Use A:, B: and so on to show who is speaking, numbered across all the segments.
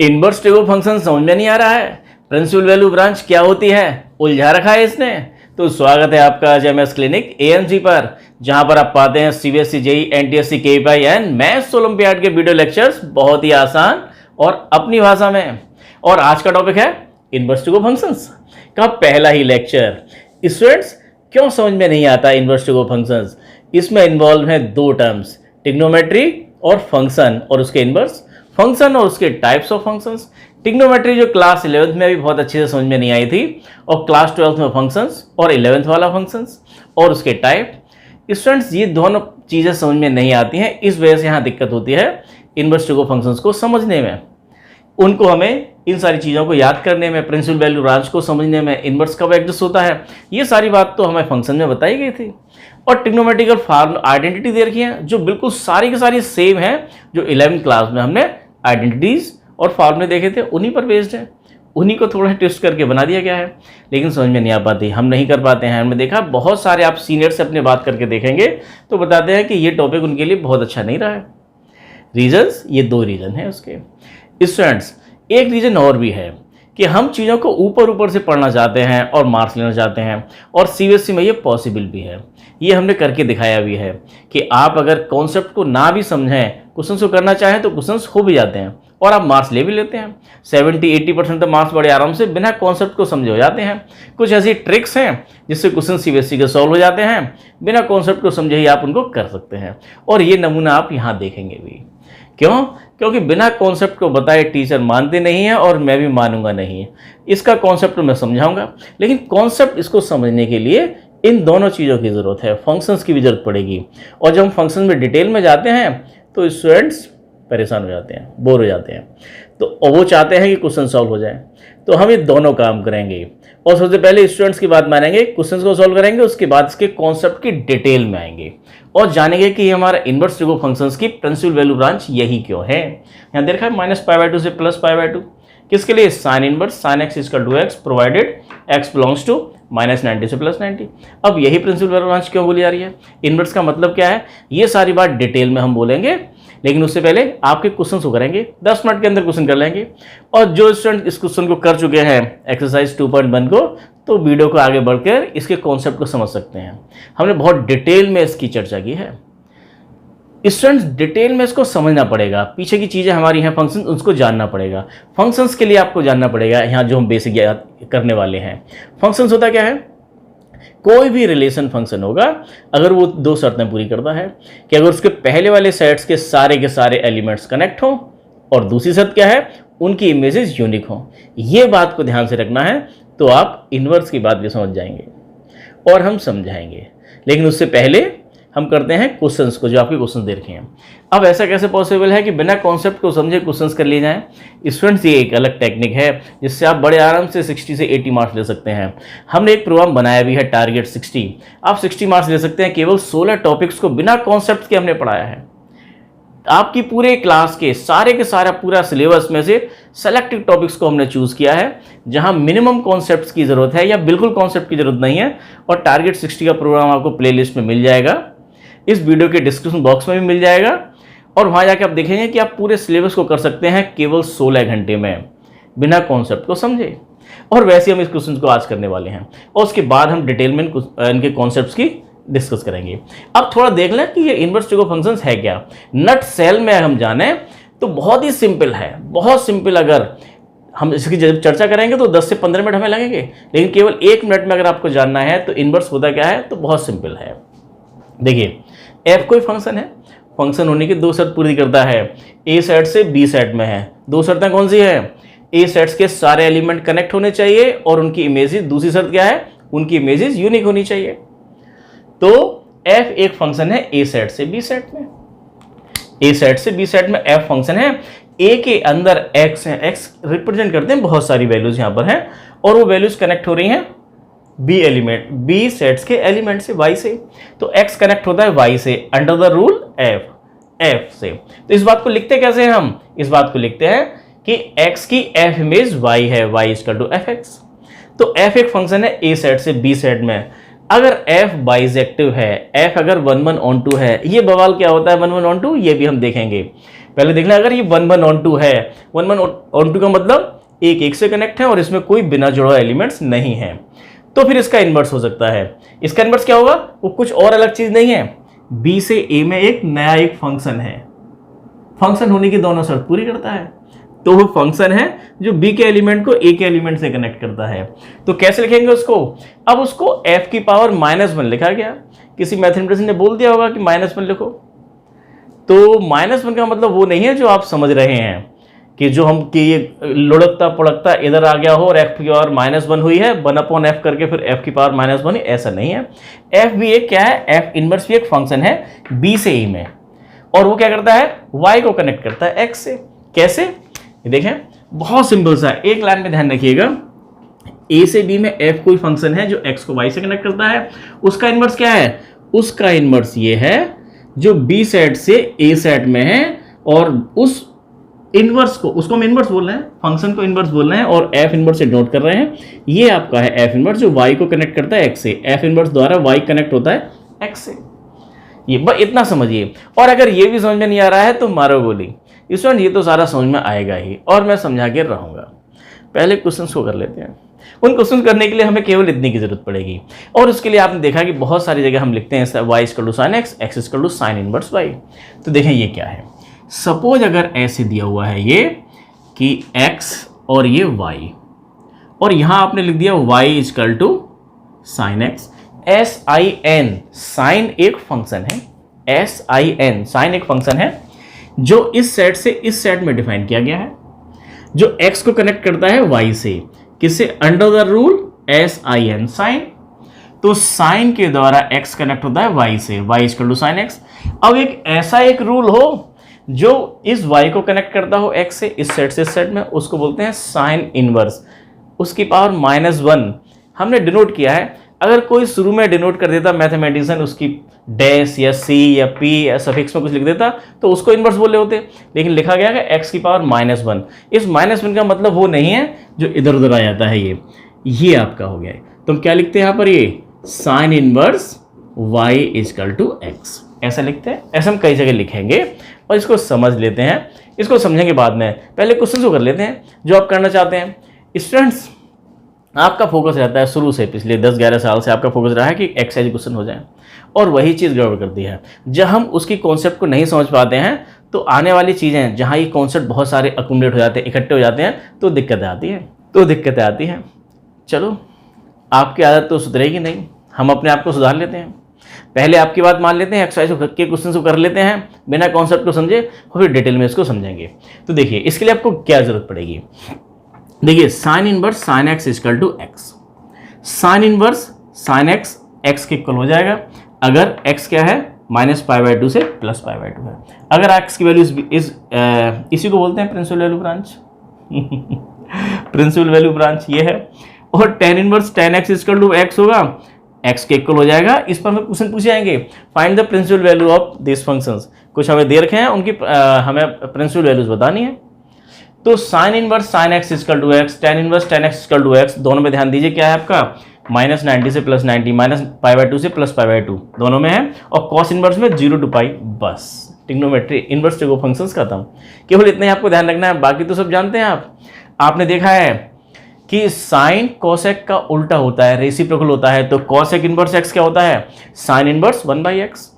A: Inverse table function समझ में नहीं आ रहा है। प्रिंसिपल वैल्यू ब्रांच क्या होती है उलझा रखा है इसने। तो स्वागत है आपका एमएस क्लिनिक एएमजी पर, जहां पर आप पाते हैं CBSE, JEE, NTSC, KVPI and maths olympiad video वीडियो लेक्चर्स बहुत ही आसान और अपनी भाषा में। और आज का टॉपिक है इनवर्स टेबल फंक्शंस का पहला ही लेक्चर। स्टूडेंट्स, क्यों समझ में नहीं आता इनवर्स टेबल फंक्शंस? इसमें इन्वॉल्व है दो टर्म्स, ट्रिग्नोमेट्री और फंक्शन, और उसके इनवर्स फंक्शन और उसके टाइप्स ऑफ फंक्शंस। ट्रिग्नोमेट्री जो क्लास 11th में भी बहुत अच्छे से समझ में नहीं आई थी, और क्लास 12th में फंक्शंस और 11th वाला फंक्शंस और उसके टाइप। स्टूडेंट्स, ये दोनों चीज़ें समझ में नहीं आती हैं, इस वजह से यहाँ दिक्कत होती है इनवर्स टेबल फंक्शंस को समझने में। उनको हमें इन सारी चीज़ों को याद करने में, प्रिंसिपल वैल्यू ब्रांच को समझने में, इनवर्स कब एग्जिस्ट होता है, ये सारी बात तो हमें फंक्शन में बताई गई थी। और ट्रिग्नोमेट्रिकल फॉर्म आइडेंटिटी दे रखी है जो बिल्कुल सारी की सारी सेम है जो 11th क्लास में हमने आइडेंटिटीज और फॉर्मूले देखे थे, उन्हीं पर बेस्ड है। उन्हीं को थोड़ा ट्विस्ट करके बना दिया गया है, लेकिन समझ में नहीं आ पाती, हम नहीं कर पाते हैं। हमने देखा बहुत सारे, आप सीनियर से अपने बात करके देखेंगे तो बताते हैं कि ये टॉपिक उनके लिए बहुत अच्छा नहीं रहा है। रीजंस, ये दो रीजन है उसके। स्टूडेंट्स, एक रीजन और भी है कि हम चीज़ों को ऊपर ऊपर से पढ़ना चाहते हैं और मार्क्स लेना चाहते हैं, और सीबीएसई में ये पॉसिबल भी है। ये हमने करके दिखाया भी है कि आप अगर कॉन्सेप्ट को ना भी समझें, क्वेश्चंस को करना चाहें तो क्वेश्चंस हो भी जाते हैं और आप मार्क्स ले भी लेते हैं। 70-80% तो मार्क्स बड़े आराम से बिना कॉन्सेप्ट को समझे हो जाते हैं। कुछ ऐसी ट्रिक्स हैं जिससे क्वेश्चन सीबीएसई के सॉल्व हो जाते हैं, बिना कॉन्सेप्ट को समझे ही आप उनको कर सकते हैं। और ये नमूना आप यहाँ देखेंगे भी। क्यों? क्योंकि बिना कॉन्सेप्ट को बताए टीचर मानते नहीं है, और मैं भी मानूंगा नहीं। इसका कॉन्सेप्ट मैं समझाऊंगा, लेकिन कॉन्सेप्ट इसको समझने के लिए इन दोनों चीज़ों की ज़रूरत है, फंक्शंस की भी ज़रूरत पड़ेगी। और जब हम फंक्शन में डिटेल में जाते हैं तो स्टूडेंट्स परेशान हो जाते हैं, बोर हो जाते हैं, तो वो चाहते हैं कि क्वेश्चन सॉल्व हो जाए। तो हम ये दोनों काम करेंगे, और सबसे पहले स्टूडेंट्स की बात मानेंगे, क्वेश्चंस को सॉल्व करेंगे, उसके बाद इसके कॉन्सेप्ट की डिटेल में आएंगे और जानेंगे कि हमारा इनवर्स टेबल फंक्शंस की प्रिंसिपल वैल्यू ब्रांच यही क्यों है। यहाँ देखा है -π/2 से +π/2 किसके लिए? Sine inverse sine x = x provided x belongs to -90 से +90। अब यही प्रिंसिपल वैल्यू ब्रांच क्यों बोली जा रही है, इनवर्स का मतलब क्या है, ये सारी बात डिटेल में हम बोलेंगे। लेकिन उससे पहले आपके क्वेश्चन को करेंगे, 10 मिनट के अंदर क्वेश्चन कर लेंगे। और जो स्टूडेंट इस क्वेश्चन को कर चुके हैं एक्सरसाइज 2.1 को, तो वीडियो को आगे बढ़कर इसके कॉन्सेप्ट को समझ सकते हैं। हमने बहुत डिटेल में इसकी चर्चा की है। स्टूडेंट्स, डिटेल में इसको समझना पड़ेगा, पीछे की चीज़ें हमारी हैं फंक्शन, उसको जानना पड़ेगा। फंक्शंस के लिए आपको जानना पड़ेगा यहाँ जो हम बेसिक याद करने वाले हैं। फंक्शंस होता क्या है? कोई भी रिलेशन फंक्शन होगा अगर वो दो शर्तें पूरी करता है कि अगर उसके पहले वाले सेट्स के सारे एलिमेंट्स कनेक्ट हों, और दूसरी शर्त क्या है, उनकी इमेजेस यूनिक हों। ये बात को ध्यान से रखना है, तो आप इनवर्स की बात भी समझ जाएंगे और हम समझाएंगे। लेकिन उससे पहले हम करते हैं क्वेश्चंस को, जो आपके क्वेश्चन दे रखे हैं। अब ऐसा कैसे पॉसिबल है कि बिना कॉन्सेप्ट को समझे क्वेश्चंस कर लिए जाएं? स्टूडेंट्स, ये एक अलग टेक्निक है जिससे आप बड़े आराम से 60 से 80 मार्क्स ले सकते हैं। हमने एक प्रोग्राम बनाया भी है, टारगेट 60। आप 60 मार्क्स ले सकते हैं, केवल 16 टॉपिक्स को बिना कॉन्सेप्ट के हमने पढ़ाया है। आपकी पूरे क्लास के सारा पूरा सिलेबस में से सेलेक्टेड टॉपिक्स को हमने चूज़ किया है, जहां मिनिमम कॉन्सेप्ट्स की ज़रूरत है या बिल्कुल कॉन्सेप्ट की ज़रूरत नहीं है। और टारगेट 60 का प्रोग्राम आपको प्लेलिस्ट में मिल जाएगा, इस वीडियो के डिस्क्रिप्शन बॉक्स में भी मिल जाएगा, और वहाँ जाके आप देखेंगे कि आप पूरे सिलेबस को कर सकते हैं केवल 16 घंटे में, बिना कॉन्सेप्ट को समझे। और वैसे हम इस क्वेश्चन को आज करने वाले हैं, और उसके बाद हम डिटेल में इनके कॉन्सेप्ट्स की डिस्कस करेंगे। अब थोड़ा देख लें कि ये इनवर्स टेबल फंक्शंस है क्या। नट सेल में हम जाने तो बहुत ही सिंपल है, बहुत सिंपल। अगर हम इसकी जब चर्चा करेंगे तो 10 से 15 मिनट हमें लगेंगे, लेकिन केवल 1 मिनट में अगर आपको जानना है तो इनवर्स होता क्या है, तो बहुत सिंपल है। देखिए, एफ कोई फंक्शन है, फंक्शन होने की दो शर्त पूरी करता है, ए सेट से बी सेट में है। दो शर्तें कौन सी है? ए सेट्स के सारे एलिमेंट कनेक्ट होने चाहिए और उनकी इमेजेस, दूसरी शर्त क्या है, उनकी इमेजेस यूनिक होनी चाहिए। तो एफ एक फंक्शन है ए सेट से बी सेट में। ए सेट से बी सेट में एफ फंक्शन है, ए के अंदर एक्स है, एक्स रिप्रेजेंट करते हैं बहुत सारी वैल्यूज यहां पर हैं, और वो वैल्यूज कनेक्ट हो रही हैं बी सेट्स के एलिमेंट से, वाई से। तो एक्स कनेक्ट होता है वाई से अंडर द रूल एफ से। तो इस बात को लिखते कैसे हैं हम? इस बात को लिखते हैं कि एक्स की एफ इमेज वाई है, वाई = fx। तो एफ एक फंक्शन है ए सेट से बी सेट में। अगर एफ बाइजेक्टिव है, एफ अगर 1 1 on 2 है, ये बवाल क्या होता है 1 1 on 2, ये भी हम देखेंगे। पहले देखना, अगर ये 1 1 on 2 है, 1 1 on 2 का मतलब एक एक से कनेक्ट है और इसमें कोई बिना जुड़ा एलिमेंट्स नहीं है, तो फिर इसका इन्वर्स हो सकता है। इसका इन्वर्स क्या होगा? वो कुछ और अलग चीज नहीं है, बी से ए में एक नया एक फंक्शन है, फंक्शन होने की दोनों शर्त पूरी करता है, तो वो फंक्शन है जो बी के एलिमेंट को ए के एलिमेंट से कनेक्ट करता है। तो कैसे लिखेंगे उसको? अब उसको f की पावर -1 लिखा गया, किसी मैथमेटिशियन ने बोल दिया होगा कि -1 लिखो, तो -1 का मतलब वो नहीं है जो आप समझ रहे हैं कि जो हम कि ये लुढ़कता पुढ़कता इधर आ गया हो और f की पावर -1 हुई है, 1/f करके फिर f की पावर -1, ऐसा नहीं है। f भी एक क्या है? f इनवर्स भी एक फंक्शन है b से e में, और वो क्या करता है? y को कनेक्ट करता है x से। कैसे? ये देखें, बहुत सिंपल सा, एक लाइन में ध्यान रखिएगा, a से b में f कोई फंक्शन है जो x को y से कनेक्ट करता है, उसका इनवर्स क्या है? उसका इनवर्स ये है जो b सेट से a सेट में है, और उस इनवर्स को, उसको हम इनवर्स बोल रहे हैं, फंक्शन को इनवर्स बोल रहे हैं और f इनवर्स से नोट कर रहे हैं। ये आपका है f इनवर्स जो y को कनेक्ट करता है x से, f इनवर्स द्वारा y कनेक्ट होता है x से। ये बस इतना समझिए, और अगर ये भी समझ में नहीं आ रहा है तो मारो गोली। स्टूडेंट ये तो सारा समझ में आएगा ही, और मैं समझा के रहूँगा। पहले क्वेश्चंस को कर लेते हैं। उन क्वेश्चन करने के लिए हमें केवल इतनी की जरूरत पड़ेगी, और उसके लिए आपने देखा कि बहुत सारी जगह हम लिखते हैं y = sin x, x = sin inverse y। तो देखें ये क्या है। सपोज अगर ऐसे दिया हुआ है ये कि x और ये y, और यहां आपने लिख दिया y = sin x। sin, sin एक फंक्शन है, sin, sin एक फंक्शन है जो इस सेट से इस सेट में डिफाइन किया गया है, जो x को कनेक्ट करता है y से, किससे? Under the rule sin, sin। तो sin के द्वारा x कनेक्ट होता है y से, y = sin x। अब एक ऐसा एक रूल हो जो इस y को कनेक्ट करता हो x से, इस सेट से इस सेट में, उसको बोलते हैं साइन इनवर्स। उसकी पावर -1 हमने डिनोट किया है। अगर कोई शुरू में डिनोट कर देता मैथमेटिशियन, उसकी डैश या c या p या सफिक्स में कुछ लिख देता, तो उसको इनवर्स बोले होते, लेकिन लिखा गया है x की पावर -1। इस -1 का मतलब वो नहीं है जो इधर उधर आ जाता है, ये आपका हो गया है। तो हम क्या लिखते हैं यहाँ पर? ये साइन इनवर्स y = x, ऐसा लिखते हैं। ऐसा हम कई जगह लिखेंगे, और इसको समझ लेते हैं, इसको समझेंगे बाद में। पहले क्वेश्चन को कर लेते हैं जो आप करना चाहते हैं। स्टूडेंट्स, आपका फोकस रहता है शुरू से, पिछले 10-11 साल से आपका फोकस रहा है कि एक्सरसाइज क्वेश्चन हो जाए, और वही चीज़ गड़बड़ करती है। जब हम उसकी कॉन्सेप्ट को नहीं समझ पाते हैं तो आने वाली चीज़ें जहाँ ये कॉन्सेप्ट बहुत सारे अकुमुलेट हो जाते हैं, इकट्ठे हो जाते हैं, तो दिक्कतें आती हैं। चलो, आपकी आदत तो सुधरेगी नहीं, हम अपने आप को सुधार लेते हैं। पहले आपकी बात मान लेते हैं, एक्सरसाइज के क्वेश्चन को कर लेते हैं बिना कॉन्सेप्ट को समझे, और फिर डिटेल में इसको समझेंगे। तो देखिए, इसके लिए आपको क्या जरूरत पड़ेगी। देखिए, sine inverse sin x = x, sine inverse sin x x के इक्वल हो जाएगा अगर x क्या है? -π/2 से +π/2 है। अगर x की वैल्यू इसी को बोलते हैं principal value branch principal value branch ये है। और tan inverse tan x = x होगा, x के इक्वल हो जाएगा। इस पर हमें क्वेश्चन पूछे जाएंगे, find the principal value of this functions. कुछ हमें दे रखे हैं, उनकी हमें प्रिंसिपल वैल्यूज बतानी है। तो sine inverse sin x = x, tan inverse tan x = x, दोनों में ध्यान दीजिए क्या है आपका? -90 से +90, -π/2 से +π/2 दोनों में है, और cos इनवर्स में 0 to π, बस ट्रिग्नोमेट्री इनवर्स ट्रिगो फंक्शंस खत्म। केवल इतना ही आपको ध्यान रखना है, बाकी तो सब जानते हैं आप। आपने देखा है कि साइन कोसेक का उल्टा होता है, रेसिप्रोकल होता है। तो कोसेक इनवर्स x क्या होता है? Sine inverse 1/x।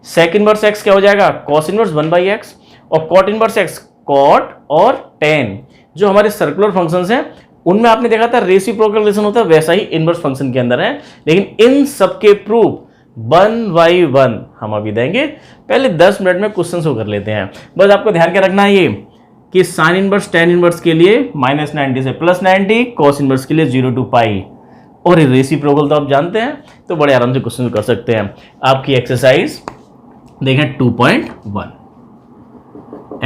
A: Sec inverse x क्या हो जाएगा? Cos inverse 1/x। और कॉट इनवर्स x, कॉट और टेन, जो हमारे सर्कुलर फंक्शंस हैं उनमें आपने देखा था रेसिप्रोकल रिलेशन होता है, वैसा ही इनवर्स फंक्शन के अंदर है। लेकिन इन सबके प्रूफ 1 by 1 हम अभी देंगे। पहले 10 मिनट में क्वेश्चन को कर लेते हैं। बस आपको ध्यान क्या रखना है ये कि साइन इनवर्स टेन इनवर्स के लिए -90 से +90, कॉस इनवर्स के लिए 0 to π, और रेसिप्रोकल तो आप जानते हैं, तो बड़े आराम से क्वेश्चन कर सकते हैं। आपकी एक्सरसाइज देखें 2.1,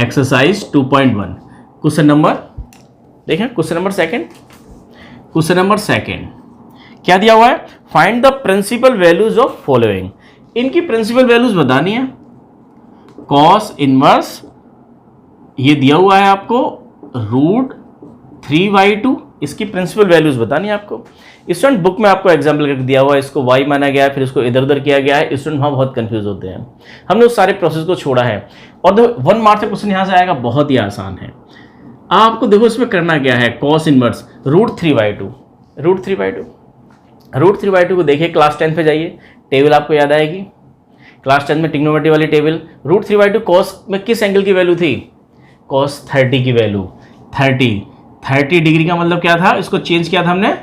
A: एक्सरसाइज 2.1, क्वेश्चन नंबर देखें, क्वेश्चन नंबर सेकंड क्या दिया हुआ है? Find the principal values of following. इनकी प्रिंसिपल वैल्यूज बतानी है। कॉस इनवर्स ये दिया हुआ है आपको √3/2, इसकी प्रिंसिपल वैल्यूज बतानी है आपको। स्टूडेंट बुक में आपको एग्जाम्पल करके दिया हुआ है, इसको y माना गया है, फिर इसको इधर उधर किया गया है। स्टूडेंट वहाँ बहुत कंफ्यूज होते हैं, हमने उस सारे प्रोसेस को छोड़ा है। और देखो 1 मार्क्स का क्वेश्चन यहाँ से आएगा, बहुत ही आसान है। आपको देखो इसमें करना क्या है, कॉस इनवर्स √3/2 √3/2 को देखिए, क्लास 10 पे जाइए, टेबल आपको याद आएगी, क्लास 10 में ट्रिग्नोमेट्री वाली टेबल। √3/2 कॉस में किस एंगल की वैल्यू थी, कॉस 30 की वैल्यू। 30 डिग्री का मतलब क्या था, इसको चेंज किया था हमने,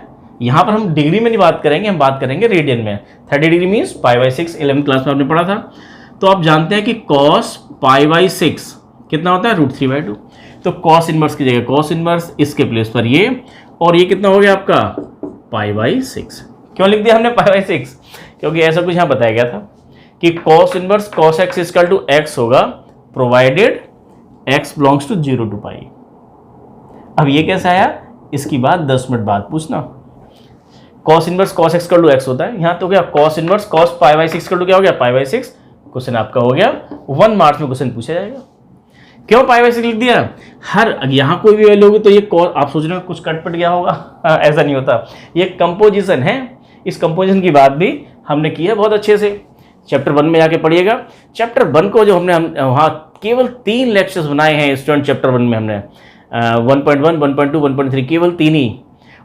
A: यहाँ पर हम डिग्री में नहीं बात करेंगे, हम बात करेंगे रेडियन में। 30 डिग्री मीन्स π/6, 11th क्लास में आपने पढ़ा था। तो आप जानते हैं कि cos π/6 कितना होता है, √3/2। तो cos इनवर्स की जगह cos इनवर्स, इसके प्लेस पर ये, और ये कितना हो गया आपका π/6। क्यों लिख दिया हमने π/6, क्योंकि ऐसा कुछ यहाँ बताया गया था कि cos inverse cos x = x होगा, provided x belongs to 0 to π। अब ये कैसे आया, इसकी बात 10 मिनट बाद पूछना। cos inverse cos x = x होता है, यहाँ तो क्या cos इनवर्स cos π/6 क्या हो गया, π/6। क्वेश्चन आपका हो गया, 1 मार्क्स में क्वेश्चन पूछा जाएगा। क्यों π/6 लिख दिया, हर यहाँ कोई भी वैल्यू होगी तो ये आप सोच रहे हो कुछ कटपट गया होगा, ऐसा नहीं होता, ये कंपोजिशन है। इस कंपोजिशन की बात भी हमने की है बहुत अच्छे से, चैप्टर 1 में जाके पढ़िएगा। चैप्टर 1 को जो हमने वहाँ केवल 3 लेक्चर्स बनाए हैं स्टूडेंट, चैप्टर 1 में हमने 1.1, 1.2, 1.3, केवल 3 ही,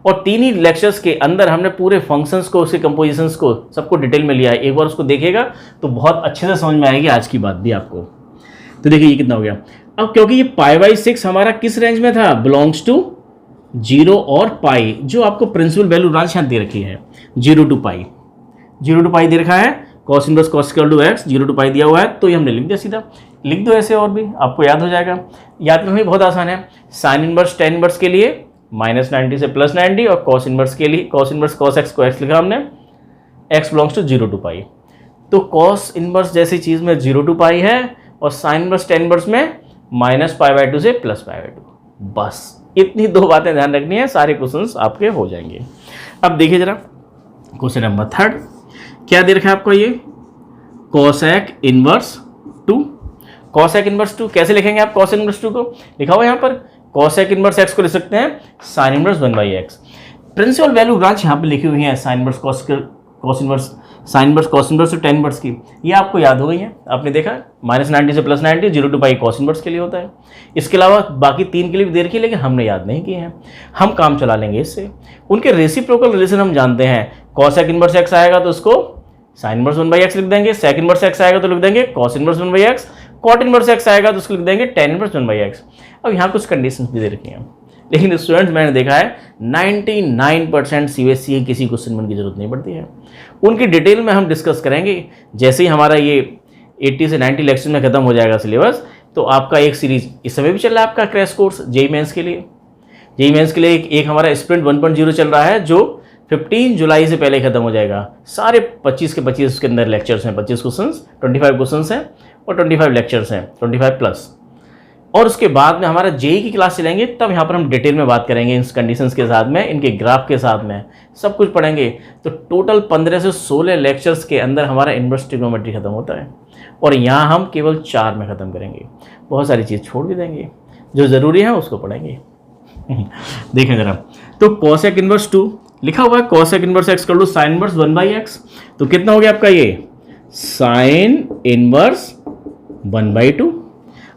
A: और 3 ही लेक्चर्स के अंदर हमने पूरे फंक्शंस को, उसके कंपोजिशंस को, सबको डिटेल में लिया है। एक बार उसको देखिएगा तो बहुत अच्छे से समझ में आएगी आज की बात भी आपको। तो देखिए ये कितना हो गया। अब क्योंकि ये π/6 हमारा किस रेंज में था, बिलोंग्स टू 0 और पाई, जो आपको प्रिंसिपल वैल्यू ब्रांच यहाँ दे रखी है, 0 to π, 0 to π दे रखा है। cos inverse cos = x, 0 to π दिया हुआ है, तो ये हमने लिख दिया सीधा। लिख दो ऐसे और भी, आपको याद हो जाएगा। याद करना भी बहुत आसान है। sin इनवर्स tan इनवर्स के लिए -90 से +90, और cos इनवर्स के लिए cos इनवर्स cos x को x लिखा हमने, x बिलोंग्स टू 0 to π। तो cos इनवर्स जैसी चीज़ में 0 to π है, और sin इनवर्स tan इनवर्स में -π/2 से +π/2। बस इतनी 2 बातें ध्यान रखनी है, सारे क्वेश्चंस आपके हो जाएंगे। अब देखिए जरा क्वेश्चन नंबर 3 क्या दे रखा है आपको, ये cosec इनवर्स 2। cosec इनवर्स 2 कैसे लिखेंगे आप, cos इनवर्स 2 को लिखा हुआ यहाँ पर, cosec इनवर्स x को लिख सकते हैं sin inverse 1/x। Principal value branch यहाँ पे लिखी हुई है, sin inverse cos inverse sin inverse cos inverse और tan इनवर्स की, ये आपको याद हो गई है, आपने देखा -90 से +90, 0 to π cos इनवर्स के लिए होता है। इसके अलावा बाकी 3 के लिए भी दे रखी है, लेकिन हमने याद नहीं किए हैं, हम काम चला लेंगे इससे। उनके रेसिप्रोकल रिलेशन हम जानते हैं, cosec इनवर्स x आएगा तो उसको sin इनवर्स 1/x लिख देंगे, sec इनवर्स x आएगा तो लिख देंगे cos inverse 1/x, cot inverse x आएगा तो उसको लिख देंगे tan इनवर्स 1/x। अब यहाँ कुछ कंडीशंस भी दे रखी हैं, लेकिन स्टूडेंट्स मैंने देखा है 99% CBSE किसी क्वेश्चन में की जरूरत नहीं पड़ती है। उनकी डिटेल में हम डिस्कस करेंगे जैसे ही हमारा ये 80 से 90 लेक्चर में खत्म हो जाएगा सिलेबस। तो आपका एक सीरीज इस समय भी चल रहा है, आपका क्रैश कोर्स जेईई मेंस के लिए। जेईई मेंस के लिए एक हमारा स्प्रिंट 1.0 चल रहा है, जो 15 जुलाई से पहले खत्म हो जाएगा। सारे 25 के 25 उसके अंदर लेक्चर्स हैं, 25 क्वेश्चंस, 25 क्वेश्चंस हैं और 25 लेक्चर्स हैं, 25 प्लस। और उसके बाद में हमारा जेईई की क्लास चलेंगे, तब यहाँ पर हम डिटेल में बात करेंगे इन कंडीशंस के साथ में, इनके ग्राफ के साथ में, सब कुछ पढ़ेंगे। तो टोटल 15 से 16 लेक्चर्स के अंदर हमारा इनवर्स ट्रिग्नोमेट्री खत्म होता है, और यहाँ हम केवल 4 में ख़त्म करेंगे। बहुत सारी चीज़ छोड़ भी देंगे, जो ज़रूरी है उसको पढ़ेंगे। देखें ज़रा, तो cosec इनवर्स 2 लिखा हुआ है, cosec inverse x = sin inverse 1/x। तो कितना हो गया आपका ये sin इनवर्स 1/2।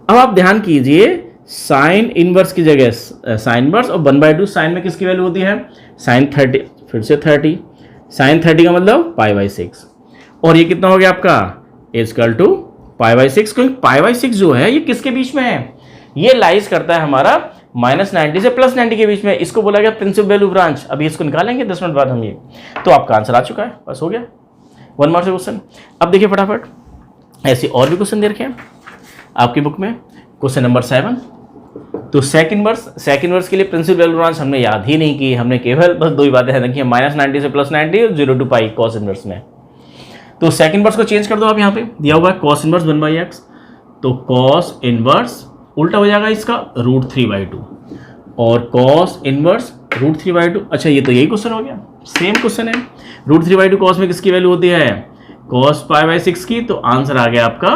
A: अब आप ध्यान कीजिए, साइन इनवर्स की जगह साइन इनवर्स और 1/2, साइन में किसकी वैल्यू होती है, साइन 30, फिर से 30, साइन 30 का मतलब π/6। और ये कितना हो गया आपका = π/6, क्योंकि π/6 जो है ये किसके बीच में है, ये लाइज करता है हमारा -90 से +90 के बीच में। इसको बोला गया प्रिंसिपल वैल्यू ब्रांच। अभी इसको निकालेंगे 10 मिनट बाद हम ये, तो आपका आंसर आ चुका है, बस हो गया 1 मार्क्स का क्वेश्चन। अब देखिए फटाफट, ऐसे और भी क्वेश्चन दे रखे हैं आपकी बुक में। क्वेश्चन नंबर 7, तो सेक इनवर्स के लिए प्रिंसिपल वैल्यू ब्रांच हमने याद ही नहीं की, हमने केवल बस 2 ही बातें ध्यान रखी है, -90 से +90 और 0 to π cos इनवर्स में। तो सेक इनवर्स को चेंज कर दो आप, यहाँ पे दिया हुआ है cos इनवर्स 1/x, तो cos इनवर्स उल्टा हो जाएगा इसका √3/2, और cos इनवर्स √3/2। अच्छा ये तो यही क्वेश्चन हो गया, सेम क्वेश्चन है। √3/2 cos में किसकी वैल्यू होती है, cos π/6 की, तो आंसर आ गया आपका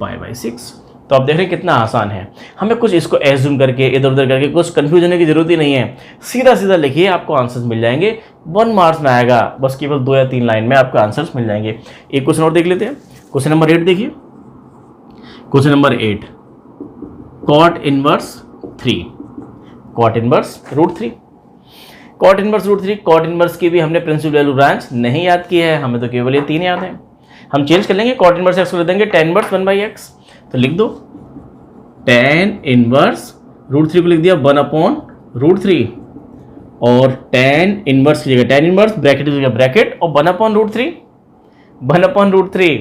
A: π/6। तो आप देख रहे हैं कितना आसान है। हमें कुछ इसको एज्यूम करके इधर उधर करके कुछ कंफ्यूज होने की जरूरत ही नहीं है। सीधा सीधा लिखिए, आपको आंसर्स मिल जाएंगे। 1 मार्क्स में आएगा, बस केवल 2 या 3 लाइन में आपको आंसर्स मिल जाएंगे। एक क्वेश्चन और देख लेते हैं। क्वेश्चन नंबर 8 देखिए। Question number 8, cot inverse 3, cot inverse root 3, cot inverse root 3। Cot inverse की भी हमने प्रिंसिपल वैल्यू ब्रांच नहीं याद की है, हमें तो केवल ये 3 याद है। हम चेंज कर लेंगे, कॉट इनवर्स एक्स को ले देंगे tan इनवर्स 1/x, तो लिख दो tan इनवर्स रूट 3 को लिख दिया 1/√3, और tan इनवर्स की जगह tan इनवर्स, ब्रैकेट की जगह ब्रैकेट, और 1/√3, 1/√3।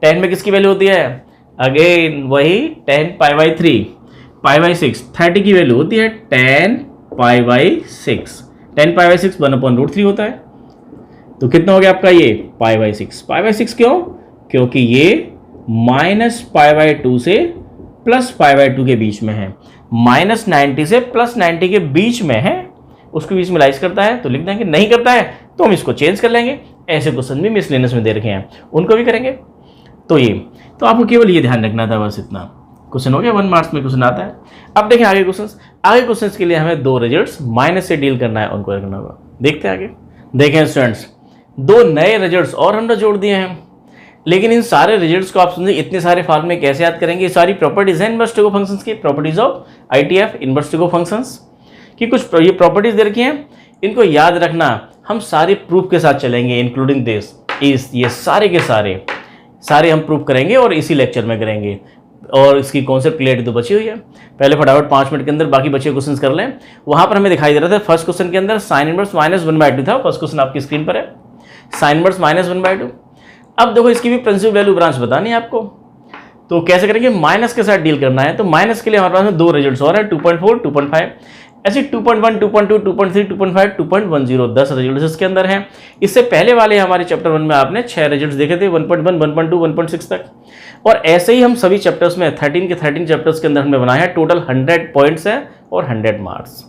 A: tan में किसकी वैल्यू होती है? अगेन वही tan π/3, π/6, 30 की वैल्यू होती है tan π/6, tan π/6 1/√3 होता है। तो कितना हो गया आपका ये π/6, π/6 क्यों? क्योंकि ये -π/2 से +π/2 के बीच में है, -90 से +90 के बीच में है, उसके बीच में लाइज करता है तो लिख देंगे, नहीं करता है तो हम इसको चेंज कर लेंगे। ऐसे क्वेश्चन भी मिसलेनियस में दे रखे हैं, उनको भी करेंगे। तो ये, तो आपको केवल ये ध्यान रखना था, बस इतना। क्वेश्चन हो गया, 1 मार्क्स में क्वेश्चन आता है। अब देखें आगे क्वेश्चंस। आगे क्वेश्चंस के लिए हमें 2 रिजल्ट्स माइनस से डील करना है, उनको रखना होगा। देखते हैं आगे। देखें स्टूडेंट्स, 2 नए रिजल्ट्स और हमने जोड़ दिए हैं, लेकिन इन सारे रिजल्ट्स को आप समझे इतने सारे फॉर्मूले कैसे याद करेंगे? ये सारी प्रॉपर्टीज हैं इनवर्स टेगो फंक्शंस की, properties of ITF inverse trigo functions की कुछ ये प्रॉपर्टीज दे रखी हैं, इनको याद रखना। हम सारे प्रूफ के साथ चलेंगे, इंक्लूडिंग दिस, ये सारे के सारे हम प्रूफ करेंगे और इसी लेक्चर में करेंगे। और इसकी कॉन्सेप्ट क्लियरिटी तो बची हुई है। पहले फटाफट 5 मिनट के अंदर बाकी बचे क्वेश्चन कर लें। वहां पर हमें दिखाई दे रहा था फर्स्ट क्वेश्चन के अंदर साइन इनवर्स -1/2 था। फर्स्ट क्वेश्चन आपकी स्क्रीन पर है, साइन इनवर्स -1/2। अब देखो इसकी भी प्रिंसिपल वैल्यू ब्रांच बतानी है आपको, तो कैसे करेंगे? माइनस के साथ डील करना है। तो माइनस के लिए हमारे पास 2 रिजल्ट्स और है, 2.4, 2.5, ऐसे 2.1, 2.2, 2.3, 2.5, 2.10, 10 रिजल्ट इसके अंदर हैं। इससे पहले वाले हमारे चैप्टर 1 में आपने 6 रिजल्ट्स देखे थे, 1.1, 1.2, 1.6 तक। और ऐसे ही हम सभी चैप्टर्स में 13 के 13 चैप्टर्स के अंदर हमने बनाया है। टोटल 100 पॉइंट्स है और 100 मार्क्स,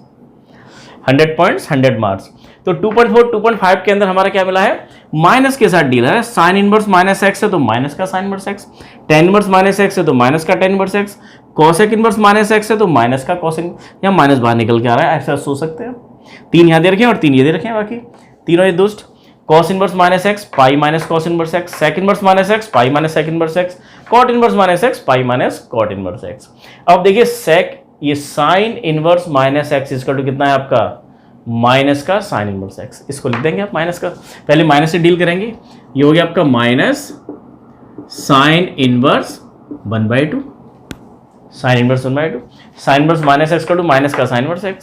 A: 100 पॉइंट्स 100 मार्क्स। तो 2.4, 2.5 के अंदर हमारा क्या मिला है? माइनस के साथ डील है। साइन इनवर्स -x है तो माइनस का sign inverse x, tan inverse -x है तो माइनस का tan inverse x, cosec inverse -x है तो माइनस का cosec, या माइनस बाहर निकल के आ रहा है, ऐसा सोच सकते हैं। 3 यहाँ दे रखे हैं और 3 ये दे रखे हैं, बाकी तीनों ये दोस्त। cos inverse -x, pi minus cos inverse x, sec inverse -x, पाई minus sec inverse x, cot inverse -x, pi minus cot inverse x। अब देखिए sec, ये साइन इनवर्स -x इसका टू कितना है आपका? माइनस का साइन इनवर्स x, इसको लिख देंगे आप माइनस का। पहले माइनस से डील करेंगे, ये हो गया आपका minus sine inverse 1/2, sine inverse 1/2, sign inverse -x का टू माइनस का साइन इनवर्स x।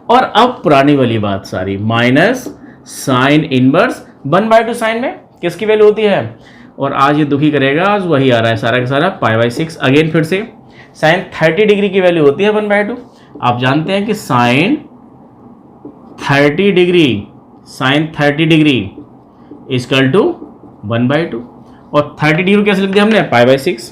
A: और अब पुरानी वाली बात सारी, माइनस साइन इनवर्स 1/2 साइन में किसकी वैल्यू होती है? और आज ये दुखी करेगा, आज वही आ रहा है सारा का सारा, π/6। अगेन फिर से साइन 30 डिग्री की वैल्यू होती है 1/2। आप जानते हैं कि sine 30 degree, sine 30 degree equal to 1/2, और 30 डिग्री कैसे लिख दिया हमने? π/6।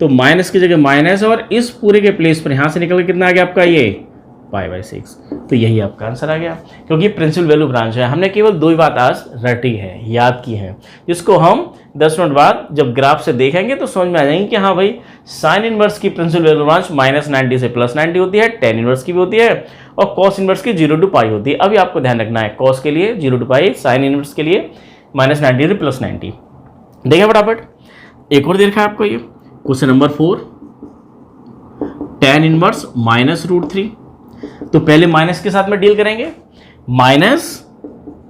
A: तो माइनस की जगह माइनस, और इस पूरे के प्लेस पर यहां से निकल के कितना आ गया आपका? ये π/6। तो यही आपका आंसर आ गया, क्योंकि प्रिंसिपल वैल्यू ब्रांच है। हमने केवल 2 ही बात आज रटी है, याद की है, जिसको हम 10 मिनट बाद जब ग्राफ से देखेंगे तो समझ में आ जाएंगे कि हाँ भाई, साइन इनवर्स की प्रिंसिपल वैल्यू ब्रांच -90 से +90 होती है, tan इनवर्स की भी होती है, और cos इनवर्स की 0 to π होती है। अभी आपको ध्यान रखना है, cos के लिए 0 to π, साइन इनवर्स के लिए -90 से +90। देखें फटाफट, एक और देखा आपको ये क्वेश्चन नंबर 4, tan इनवर्स -√3। तो पहले माइनस के साथ में डील करेंगे, माइनस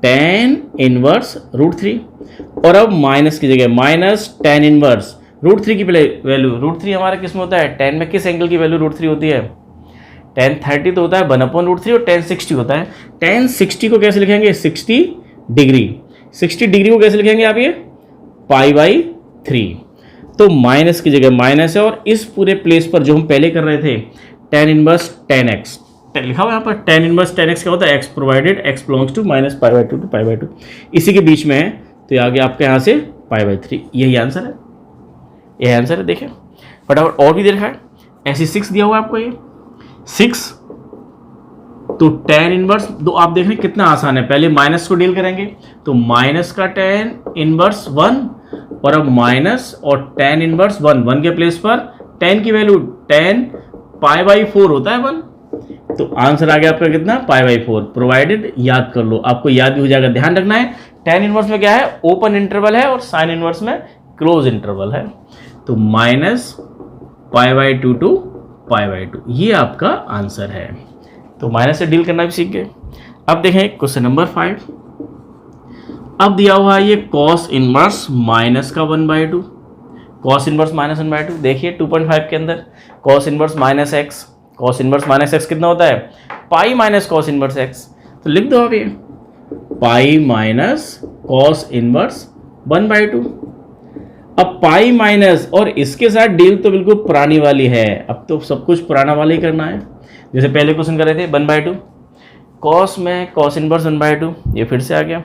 A: tan इनवर्स √3, और अब माइनस की जगह माइनस tan इनवर्स √3 की वैल्यू। √3 हमारा किस में होता है? tan में किस एंगल की वैल्यू √3 होती है? tan 30 तो होता है 1/√3, और tan 60 होता है। tan 60 को कैसे लिखेंगे? 60 डिग्री, 60 डिग्री को कैसे लिखेंगे आप? ये π/3। तो माइनस की जगह माइनस है, और इस पूरे प्लेस पर जो हम पहले कर रहे थे, tan इनवर्स tan x लिखा हुआ यहाँ पर। tan इनवर्स tan x क्या होता है? x provided x belongs to -π/2 to π/2, इसी के बीच में है, तो आगे आपके यहाँ से π/3। यही आंसर है, यही आंसर है। देखें फटाफट, और भी देखा है, ऐसी 6 दिया हुआ है आपको, ये 6। तो tan इनवर्स, तो आप देख रहे हैं कितना आसान है। पहले माइनस को डील करेंगे, तो माइनस का tan इनवर्स 1, और अब माइनस और tan इनवर्स 1 के प्लेस पर tan की वैल्यू tan π/4 होता है 1, तो आंसर आ गया आपका कितना π/4, प्रोवाइडेड, याद कर लो, आपको याद भी हो जाएगा। ध्यान रखना है tan इनवर्स में क्या है, ओपन इंटरवल है, और साइन इनवर्स में क्लोज इंटरवल है, तो -π/2 to π/2 ये आपका आंसर है। तो माइनस से डील करना भी सीख गए। अब देखें क्वेश्चन नंबर 5। अब दिया हुआ है ये cos इनवर्स माइनस का 1/2, cos इनवर्स माइनस 1/2। देखिए 2.5 के अंदर cos inverse minus x, cos inverse minus x कितना होता है, pi minus cos inverse x, तो लिख दो अभी पाई माइनस cos इनवर्स 1/2। अब पाई माइनस और इसके साथ डील तो बिल्कुल पुरानी वाली है, अब तो सब कुछ पुराना वाला ही करना है। जैसे पहले क्वेश्चन कर रहे थे 1/2, cos में cos इनवर्स 1/2, ये फिर से आ गया,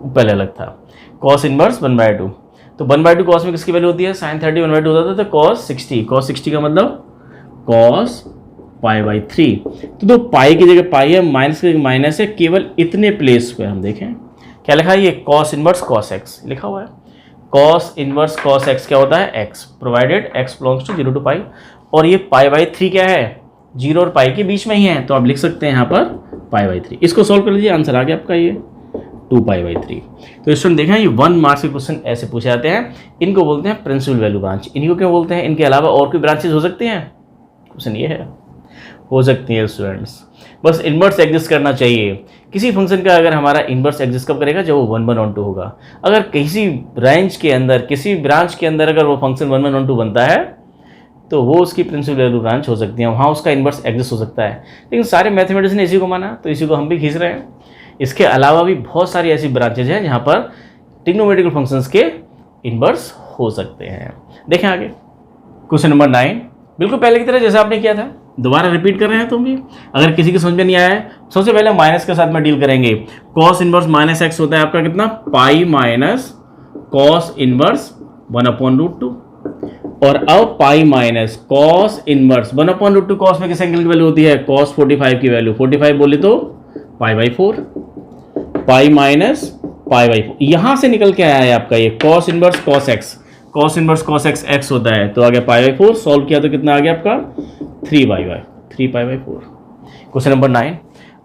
A: पहले अलग था cos इनवर्स 1/2, तो 1/2 cos में किसकी वैल्यू होती है, sin 30 1/2 होता था, तो cos 60 का मतलब cos π/3। तो दो पाई की जगह पाई है, माइनस की जगह माइनस है, केवल इतने प्लेस पे हम देखें क्या लिखा है, ये cos इनवर्स cos x लिखा हुआ है। cos इनवर्स cos x क्या होता है, x, provided x belongs to 0 to pi, और ये π/3 क्या है, 0 और पाई के बीच में ही है, तो आप लिख सकते हैं यहाँ पर π/3। इसको सॉल्व कर लीजिए, आंसर आ गया आपका ये 2π/3। तो स्टूडेंट देखें ये 1 मार्क्स के क्वेश्चन ऐसे पूछे जाते हैं, इनको बोलते हैं प्रिंसिपल वैल्यू ब्रांच। इनको क्यों बोलते हैं, इनके अलावा और कोई ब्रांचेज हो सकती हैं, क्वेश्चन ये है, हो सकती है स्टूडेंट्स, बस इन्वर्स एग्जिस्ट करना चाहिए। किसी फंक्शन का अगर हमारा इन्वर्स एग्जिस्ट कब करेगा, जब वो 1 1 2 होगा। अगर किसी ब्रांच के अंदर, किसी ब्रांच के अंदर अगर वो फंक्शन 1 1 2 बनता है, तो वो उसकी प्रिंसिपल वैल्यू ब्रांच हो सकती है, वहाँ उसका इन्वर्स एग्जिस्ट हो सकता है। लेकिन सारे मैथमेटिक्स ने इसी को माना, तो इसी को हम भी खींच रहे हैं। इसके अलावा भी बहुत सारी ऐसी ब्रांचेज हैं जहाँ पर ट्रिग्नोमेट्रिकल फंक्शंस के इन्वर्स हो सकते हैं। देखें आगे क्वेश्चन नंबर 9, बिल्कुल पहले की तरह जैसा आपने किया था, दोबारा रिपीट कर रहे हैं तुम भी। अगर किसी की समझ में नहीं आया है, सबसे पहले माइनस के साथ में डील करेंगे। cos इनवर्स माइनस एक्स होता है आपका कितना, पाई माइनस cos इनवर्स 1/√2, और अब pi minus cos inverse 1/√2, cos में किस एंगल की वैल्यू होती है, cos 45 की वैल्यू, 45 बोले तो π/4, पाई माइनस π/4, यहां से निकल के आया है आपका ये cos inverse cos x, cos inverse cos x x होता है, तो आ गया π/4, सॉल्व किया तो कितना आ गया आपका 3π/4। Question number 9।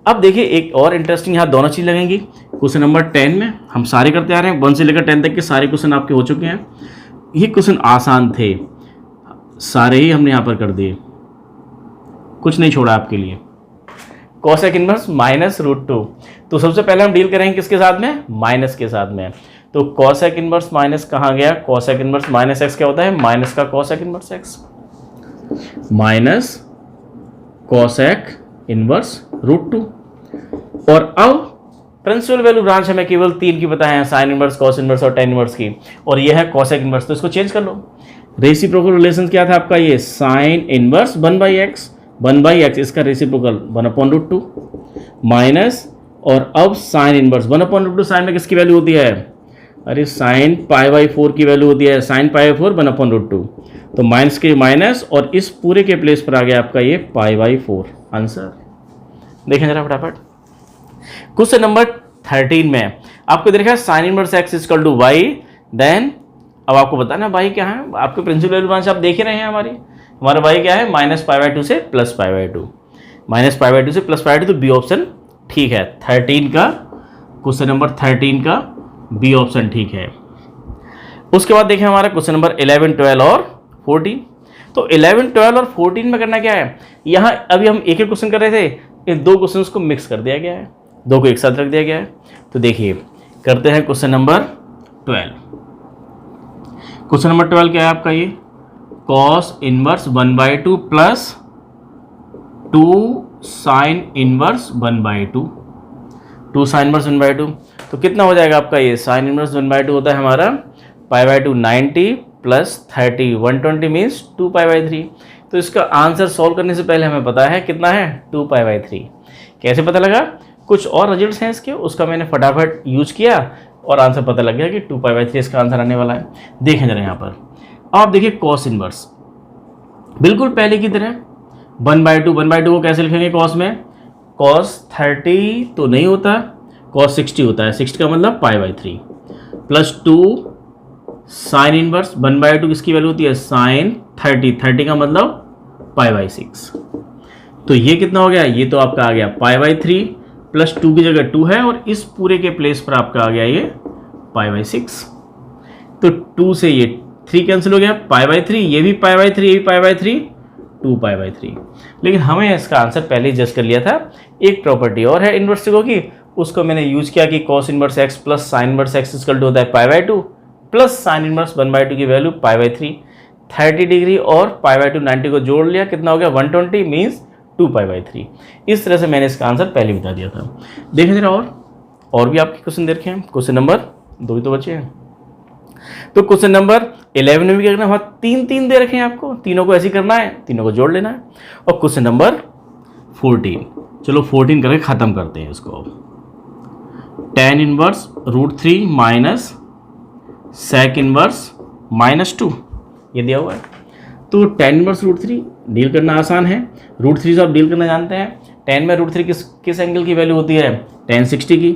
A: अब देखिए एक और इंटरेस्टिंग, यहाँ दोनों चीज लगेंगी। क्वेश्चन नंबर 10 में हम सारे करते आ रहे हैं, 1 से लेकर 10 तक के सारे क्वेश्चन आपके हो चुके हैं। ये क्वेश्चन आसान थे, सारे ही हमने यहाँ पर कर दिए, कुछ नहीं छोड़ा आपके लिए। cosec इनवर्स -√2, तो सबसे पहले हम डील करेंगे किसके साथ में, माइनस के साथ में। तो cosec इनवर्स माइनस कहाँ गया, cosec इनवर्स माइनस एक्स क्या होता है, माइनस का cosec inverse x, minus cosec inverse √2। और अब प्रिंसिपल वैल्यू ब्रांच हमें केवल 3 की बताए हैं, साइन इनवर्स, cos इनवर्स और tan इनवर्स की, और ये है cosec इनवर्स, तो इसको चेंज कर लो। रेसिप्रोकल रिलेशन क्या था आपका, ये साइन इनवर्स 1/x, इसका रेसिप्रोकल 1/√2 माइनस, और अब साइन इनवर्स 1/√2, साइन में किसकी वैल्यू होती है, अरे साइन π/4 की वैल्यू होती है, साइन π/4 1/√2, तो माइनस के माइनस, और इस पूरे के प्लेस पर आ गया आपका ये π/4 आंसर। देखें जरा फटाफट क्वेश्चन नंबर 13 में आपको देखा sine inverse x equal to y, then अब आपको बताना y क्या है, आपके प्रिंसिपल वैल्यू ब्रांच आप देख ही रहे हैं, हमारा y क्या है, -π/2 से +π/2, -π/2 से +π/2, तो बी ऑप्शन ठीक है। 13 का क्वेश्चन नंबर 13 का बी ऑप्शन ठीक है। उसके बाद देखें हमारा क्वेश्चन नंबर 11, 12 और 14। तो 11, 12 और 14 में करना क्या है, यहाँ अभी हम एक क्वेश्चन कर रहे थे, इन दो क्वेश्चंस को मिक्स कर दिया गया है, दो को एक साथ रख दिया गया है। तो देखिए करते हैं क्वेश्चन नंबर 12। क्वेश्चन नंबर 12 क्या है आपका, ये cos inverse 1/2 plus 2 sine inverse 1/2, 2 sine inverse 1/2, तो कितना हो जाएगा आपका, ये साइन इनवर्स 1/2 होता है हमारा π/2 90 प्लस 30 120 मीन्स 2π/3। तो इसका आंसर सॉल्व करने से पहले हमें पता है कितना है, 2π/3। कैसे पता लगा, कुछ और रिजल्ट्स हैं इसके, उसका मैंने फटाफट यूज किया और आंसर पता लग गया कि 2π/3 इसका आंसर आने वाला है। देखें जरा यहाँ पर, आप देखिए cos इनवर्स बिल्कुल पहले की तरह 1/2 को कैसे लिखेंगे, cos में cos 30 तो नहीं होता, cos 60 होता है, 60 का मतलब π/3 प्लस 2 साइन इनवर्स 1/2 किसकी वैल्यू होती है, साइन 30 का मतलब π/6। तो ये कितना हो गया, ये तो आपका आ गया π/3 प्लस 2 की जगह 2 है और इस पूरे के प्लेस पर आपका आ गया ये π/6। तो 2 से ये 3 कैंसिल हो गया, π/3, ये भी π/3, ये भी π/3, 2π/3। लेकिन हमें इसका आंसर पहले ही जज कर लिया था। एक प्रॉपर्टी और है इनवर्स ट्रिगो की, उसको मैंने यूज किया कि cos inverse x plus sine inverse x equal to होता है π/2 प्लस साइन इनवर्स 1/2 की वैल्यू π/3। 30 डिग्री और π/2 90 को जोड़ लिया, कितना हो गया 120 मीन्स 2π/3। इस तरह से मैंने इसका आंसर पहले बता दिया था। देखें जरा और भी आपके क्वेश्चन देखे हैं। क्वेश्चन नंबर 2 ही तो बचे हैं। तो क्वेश्चन नंबर 11 में भी क्या करना है, 3 दे रखे हैं आपको, तीनों को ऐसे करना है, तीनों को जोड़ लेना है। और क्वेश्चन नंबर 14, चलो 14 करके खत्म करते हैं इसको। tan inverse √3 minus sec inverse -2 ये दिया हुआ है। तो tan इनवर्स √3 डील करना आसान है, √3 से आप डील करना जानते हैं। tan में √3 किस एंगल की वैल्यू होती है, tan 60 की।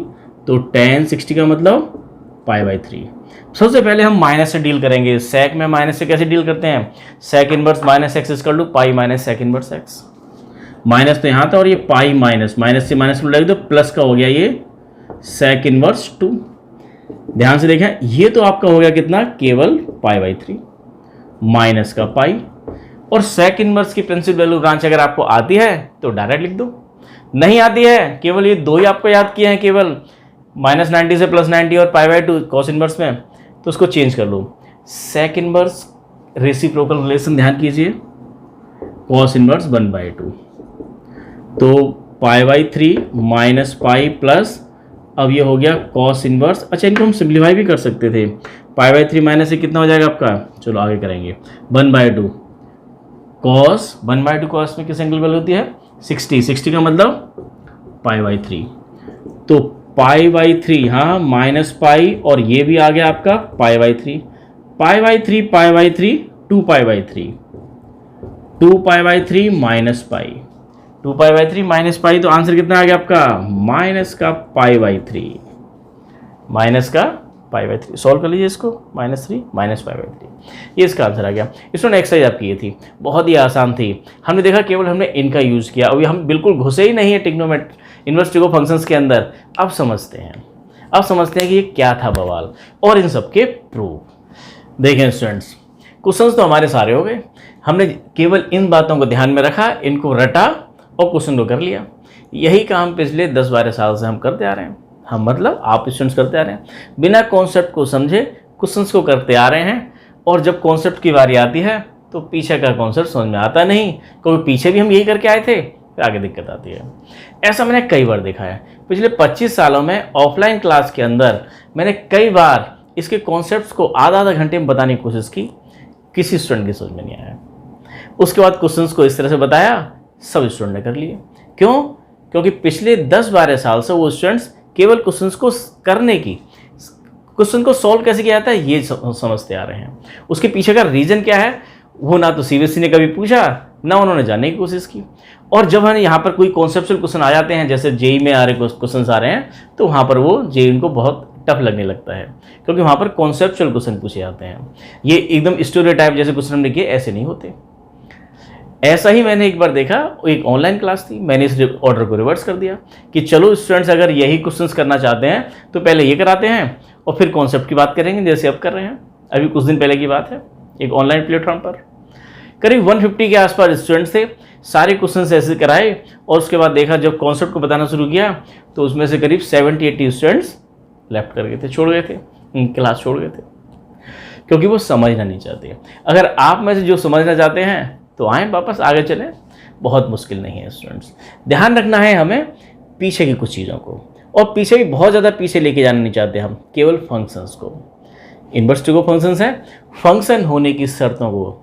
A: तो tan 60 का मतलब π/3। सबसे पहले हम माइनस से डील करेंगे। sec में माइनस से कैसे डील करते हैं, sec inverse -x equal to pi minus sec inverse x। Minus तो यहाँ था और ये पाई माइनस से माइनस को लगे तो प्लस का हो गया ये sec इनवर्स 2। ध्यान से देखें, ये तो आपका हो गया कितना, केवल π/3 माइनस का पाई। और sec इनवर्स की प्रिंसिपल वैल्यू ब्रांच अगर आपको आती है तो डायरेक्ट लिख दो, नहीं आती है केवल ये दो ही आपको याद किए हैं, केवल -90 से +90 और π/2 cos इनवर्स में, तो उसको चेंज कर लो। sec इनवर्स रेसिप्रोकल रिलेशन ध्यान कीजिए, cos इनवर्स 1/2, तो π/3 माइनस पाई प्लस, अब ये हो गया cos इनवर्स। अच्छा, इनको हम सिंप्लीफाई भी कर सकते थे। π/3 माइनस से कितना हो जाएगा आपका, चलो आगे करेंगे, 1/2 cos, 1/2 cos में किस एंगल वैल्यू होती है 60 का मतलब π/3। तो π/3 हाँ माइनस पाई और ये भी आ गया आपका π/3 2π/3 2π/3 माइनस पाई, 2π/3 माइनस पाई, तो आंसर कितना आ गया आपका माइनस का π/3। सॉल्व कर लीजिए इसको, -3 माइनस π/3, ये इसका आंसर आ गया। इसमें एक्सरसाइज आपकी ये थी, बहुत ही आसान थी। हमने देखा केवल हमने इनका यूज़ किया, अभी हम बिल्कुल घुसे ही नहीं है ट्रिग्नोमेट्री इनवर्स ट्रिगो फंक्शंस के अंदर। अब समझते हैं कि ये क्या था बवाल और इन सब के प्रूफ। देखें स्टूडेंट्स, क्वेश्चंस तो हमारे सारे हो गए, हमने केवल इन बातों को ध्यान में रखा, इनको रटा और क्वेश्चन को कर लिया। यही काम पिछले 10-12 साल से हम करते आ रहे हैं, हम मतलब आप स्टूडेंट्स करते आ रहे हैं, बिना कॉन्सेप्ट को समझे क्वेश्चंस को करते आ रहे हैं। और जब कॉन्सेप्ट की बारी आती है तो पीछे का कॉन्सेप्ट समझ में आता नहीं, क्योंकि पीछे भी हम यही करके आए थे, फिर आगे दिक्कत आती है। ऐसा मैंने कई बार देखा है, पिछले 25 सालों में ऑफलाइन क्लास के अंदर मैंने कई बार इसके कॉन्सेप्ट्स को आधा घंटे में बताने की कोशिश की, किसी स्टूडेंट की समझ में नहीं आया। उसके बाद क्वेश्चंस को इस तरह से बताया, सब स्टूडेंट ने कर लिए। क्यों? क्योंकि पिछले 10-12 साल से वो स्टूडेंट्स केवल क्वेश्चंस को करने की, क्वेश्चन को सॉल्व कैसे किया जाता है ये समझते आ रहे हैं। उसके पीछे का रीज़न क्या है वो ना तो सीबीएसई ने कभी पूछा, ना उन्होंने जानने की कोशिश की। और जब हमें यहाँ पर कोई कॉन्सेप्चुअल क्वेश्चन आ जाते हैं, जैसे जेई में आ रहे क्वेश्चन आ रहे हैं, तो वहाँ पर वो जेई उनको बहुत टफ लगने लगता है, क्योंकि वहाँ पर कॉन्सेप्चुअल क्वेश्चन पूछे जाते हैं। ये एकदम स्टोरी टाइप जैसे क्वेश्चन हमने किए ऐसे नहीं होते। ऐसा ही मैंने एक बार देखा, एक ऑनलाइन क्लास थी, मैंने इस ऑर्डर को रिवर्स कर दिया कि चलो स्टूडेंट्स अगर यही क्वेश्चंस करना चाहते हैं तो पहले ये कराते हैं और फिर कॉन्सेप्ट की बात करेंगे, जैसे अब कर रहे हैं। अभी कुछ दिन पहले की बात है, एक ऑनलाइन प्लेटफॉर्म पर करीब 150 के आसपास स्टूडेंट्स थे, सारे क्वेश्चंस ऐसे कराए और उसके बाद देखा जब कॉन्सेप्ट को बताना शुरू किया तो उसमें से करीब 70-80 स्टूडेंट्स लेफ्ट कर गए थे, छोड़ गए थे, क्लास छोड़ गए थे, क्योंकि वो समझना नहीं चाहते। अगर आप में से जो समझना चाहते हैं तो आएँ वापस आगे चलें, बहुत मुश्किल नहीं है स्टूडेंट्स। ध्यान रखना है हमें पीछे की कुछ चीज़ों को, और पीछे भी बहुत ज़्यादा पीछे लेके जाना नहीं चाहते हम, केवल फंक्शंस को। इनवर्स ट्रिगो फंक्शंस हैं, फंक्शन होने की शर्तों को।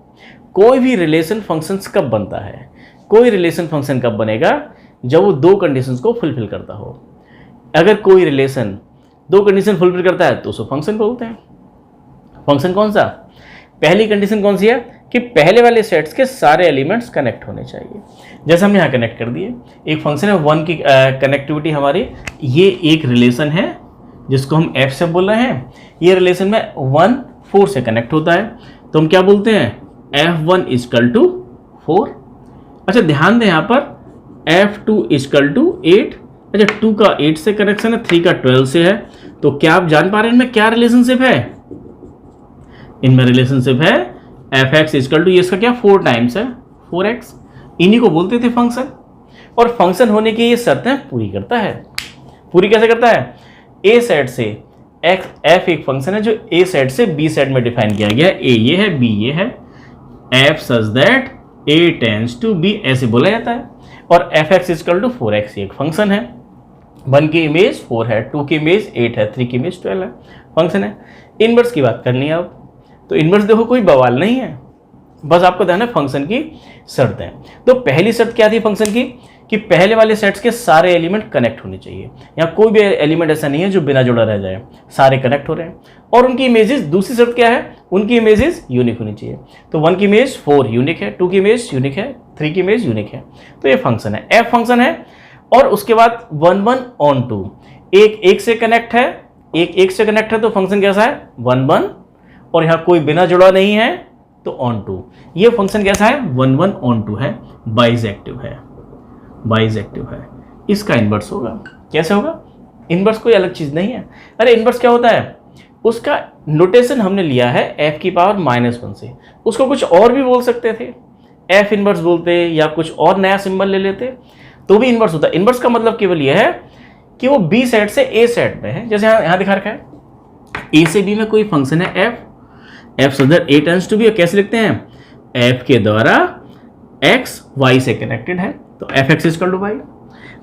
A: कोई भी रिलेशन फंक्शंस कब बनता है, कोई रिलेशन फंक्शन कब बनेगा, जब वो दो कंडीशंस को फुलफिल करता हो। अगर कोई रिलेशन दो कंडीशन फुलफिल करता है तो उसको फंक्शन बोलते हैं। फंक्शन कौन सा? पहली कंडीशन कौन सी है कि पहले वाले सेट्स के सारे एलिमेंट्स कनेक्ट होने चाहिए। जैसे हमने यहाँ कनेक्ट कर दिए, एक फंक्शन है 1 की कनेक्टिविटी हमारी, ये एक रिलेशन है जिसको हम f से बोल रहे हैं। ये रिलेशन में 1 4 से कनेक्ट होता है, तो हम क्या बोलते हैं? F1 is equal to 4। अच्छा ध्यान दें यहाँ पर F2 इजकल टू 8। अच्छा 2 का 8 से कनेक्शन है, 3 का 12 से है। तो क्या आप जान पा रहे हैं इनमें क्या रिलेशनशिप है? इनमें रिलेशनशिप है fx इजकल टू, ये इसका क्या 4 टाइम्स है 4x। इन्हीं को बोलते थे फंक्शन, और फंक्शन होने की ये शर्तें पूरी करता है। पूरी कैसे करता है? ए सेट से f एक फंक्शन है जो ए सेट से बी सेट में डिफाइन किया गया है। ए ये है, बी ये है, f such that a tends to b, ऐसे बोला जाता है। और fx इजकल टू 4x एक फंक्शन है। 1 की इमेज 4 है, 2 की इमेज 8 है, 3 की इमेज 12 है, फंक्शन है। इनवर्स की बात करनी है अब, तो इनवर्स देखो कोई बवाल नहीं है, बस आपको ध्यान है फंक्शन की शर्तें। तो पहली शर्त क्या थी फंक्शन की? कि पहले वाले सेट्स के सारे एलिमेंट कनेक्ट होने चाहिए। यहाँ कोई भी एलिमेंट ऐसा नहीं है जो बिना जुड़ा रह जाए, सारे कनेक्ट हो रहे हैं। और उनकी इमेजेस, दूसरी शर्त क्या है? उनकी इमेजेस यूनिक होनी चाहिए। तो 1 की इमेज 4 यूनिक है, 2 की इमेज यूनिक है, 3 की इमेज यूनिक है। तो ये फंक्शन है, एफ फंक्शन है। और उसके बाद 1 1 ऑन 2, एक से कनेक्ट है, एक से कनेक्ट है, तो फंक्शन कैसा है? 1 1। और यहाँ कोई बिना जुड़ा नहीं है तो ऑन 2। ये फंक्शन कैसा है? 1 1 ऑन 2 है, बाइजेक्टिव है, बाइजेक्टिव है। इसका इनवर्स होगा। कैसे होगा? इनवर्स कोई अलग चीज नहीं है। अरे इनवर्स क्या होता है? उसका नोटेशन हमने लिया है f की पावर -1 से। उसको कुछ और भी बोल सकते थे, f इनवर्स बोलते, या कुछ और नया सिंबल ले लेते तो भी इनवर्स होता है। इनवर्स का मतलब केवल यह है कि वो b सेट से a सेट में है। जैसे यहाँ दिखा रखा है, a से b में कोई फंक्शन है f so that a tends to b। कैसे लिखते हैं? f के द्वारा x y से कनेक्टेड है, तो fx इजकल टू y।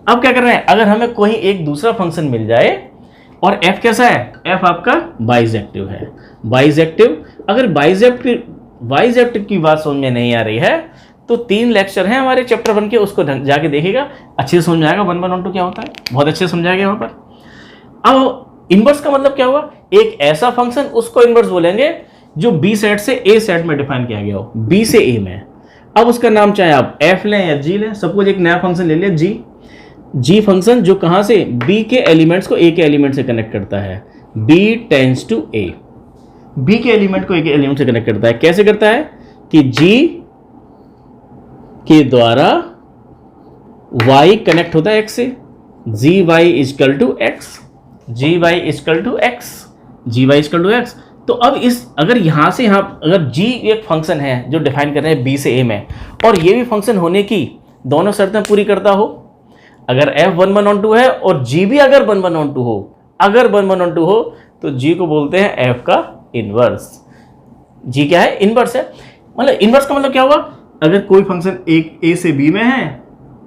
A: अब क्या कर रहे हैं? अगर हमें कोई एक दूसरा फंक्शन मिल जाए और f कैसा है? f आपका बाइजेक्टिव है, बाइजेक्टिव। अगर बाइजेक्टिव की बात समझ में नहीं आ रही है तो 3 लेक्चर हैं हमारे चैप्टर 1 के, उसको जाके देखिएगा, अच्छे से समझ आएगा 1 1 1 2 क्या होता है, बहुत अच्छे से समझाया गया वहां पर। अब इनवर्स का मतलब क्या हुआ? एक ऐसा फंक्शन, उसको इनवर्स बोलेंगे जो बी सेट से ए सेट में डिफाइन किया गया हो, बी से ए में। अब उसका नाम चाहे आप f लें या g लें, सपोज एक नया फंक्शन ले लिया g फंक्शन, जो कहां से? b के एलिमेंट्स को a के एलिमेंट से कनेक्ट करता है। b tends to a, b के एलिमेंट को a के एलिमेंट से कनेक्ट करता है। कैसे करता है? कि g के द्वारा y कनेक्ट होता है x से, gy equal to x, gy equal to x, gy equal to x। तो अब अगर यहां से यहां, अगर g एक फंक्शन है जो डिफाइन कर रहे हैं b से a में, और ये भी फंक्शन होने की दोनों शर्तें पूरी करता हो, अगर f 1 1 ऑन 2 है और g भी अगर 1 1 ऑन 2 हो, अगर 1 1 ऑन 2 हो, तो g को बोलते हैं f का इनवर्स। g क्या है? इनवर्स है। मतलब इनवर्स का मतलब क्या हुआ? अगर कोई फंक्शन एक a से b में है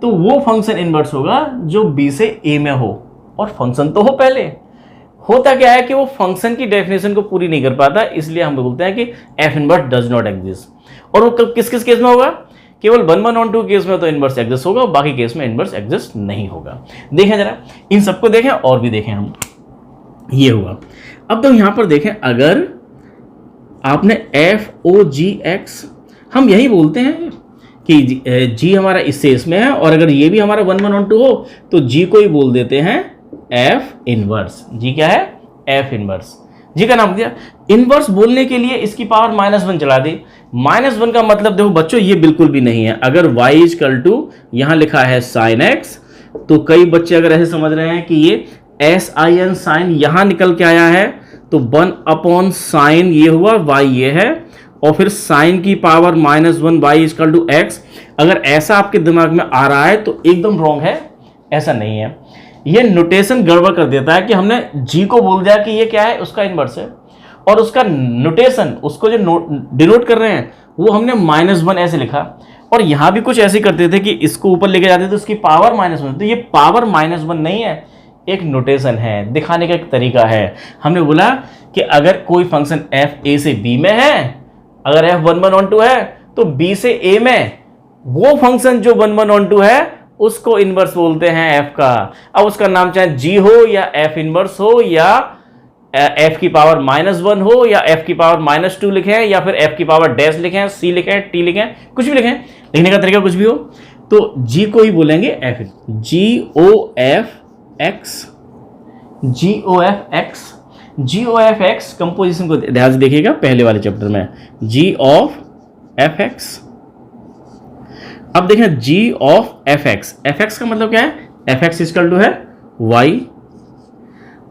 A: तो वो फंक्शन इनवर्स होगा जो b से a में हो, और फंक्शन तो हो पहले। होता क्या है कि वो फंक्शन की डेफिनेशन को पूरी नहीं कर पाता, इसलिए हम बोलते हैं कि f inverse does not exist. और वो किस किस केस में होगा? केवल 1 1 ऑन 2 केस में तो इनवर्स एग्जिस्ट होगा, बाकी केस में इनवर्स एग्जिस्ट नहीं होगा। देखें जरा, इन सबको देखें और भी देखें हम। ये हुआ। अब तो यहां पर देखें, अगर आपने f(o(g(x), हम यही बोलते हैं कि g हमारा इससे इसमें है, और अगर ये भी हमारा 1 1 ऑन 2 हो तो g को ही बोल देते हैं f इनवर्स। g क्या है? f inverse. जी का नाम दिया। इनवर्स बोलने के लिए इसकी पावर -1 चला दी। -1 का मतलब देखो बच्चों, ये बिल्कुल भी नहीं है। अगर y इजकल टू यहां लिखा है sin x, तो कई बच्चे अगर ऐसे समझ रहे हैं कि ये sin साइन यहां निकल के आया है, तो 1 अपॉन साइन ये हुआ, y ये है, और फिर साइन की power -1 y equal to x। अगर ऐसा आपके दिमाग में आ रहा है तो एकदम रॉन्ग है, ऐसा नहीं है। ये नोटेशन गड़बड़ कर देता है कि हमने g को बोल दिया कि ये क्या है, उसका इनवर्स है, और उसका नोटेशन, उसको जो डिनोट कर रहे हैं वो हमने -1 ऐसे लिखा, और यहां भी कुछ ऐसे करते थे कि इसको ऊपर लेके जाते थे तो उसकी पावर -1। तो ये पावर -1 नहीं है, एक नोटेशन है, दिखाने का एक तरीका है। हमने बोला कि अगर कोई फंक्शन f a से b में है, अगर f 1 1 ऑन 2 है, तो b से a में वो फंक्शन जो 1 1 ऑन 2 है उसको इनवर्स बोलते हैं f का। अब उसका नाम चाहे g हो, या f इनवर्स हो, या f की पावर -1 हो, या f की पावर -2 लिखें, या फिर f की पावर डैश लिखें, c लिखें, t लिखें, कुछ भी लिखें, लिखने का तरीका कुछ भी हो, तो g को ही बोलेंगे f। GOF X कंपोजिशन को ध्यान से देखिएगा, पहले वाले चैप्टर में g ऑफ एफ एक्स। अब देखें g of F x, f x का मतलब क्या है, एफ एक्स इजकल टू है y,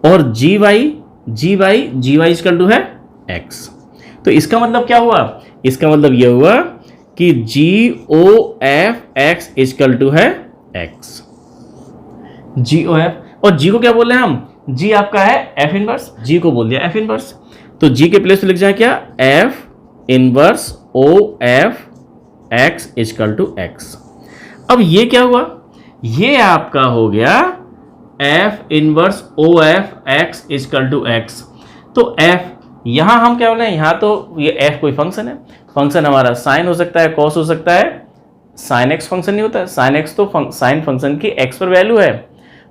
A: और जी वाई इजकल टू है x। तो इसका मतलब क्या हुआ, इसका मतलब यह हुआ कि g o f x equal to है x, जी ओ एफ, और g को क्या बोल रहे हैं हम, g आपका है एफ इनवर्स, g को बोल दिया एफ इनवर्स, तो g के प्लेस पे लिख जाए क्या, f inverse o f x equal to x। अब ये क्या हुआ, ये आपका हो गया f inverse o f x equal to x। तो f यहां हम क्या बोले, यहां तो ये f कोई फंक्शन है, फंक्शन हमारा साइन हो सकता है, कॉस हो सकता है, साइन x फंक्शन नहीं होता है, साइन x तो साइन फंक्शन की x पर वैल्यू है,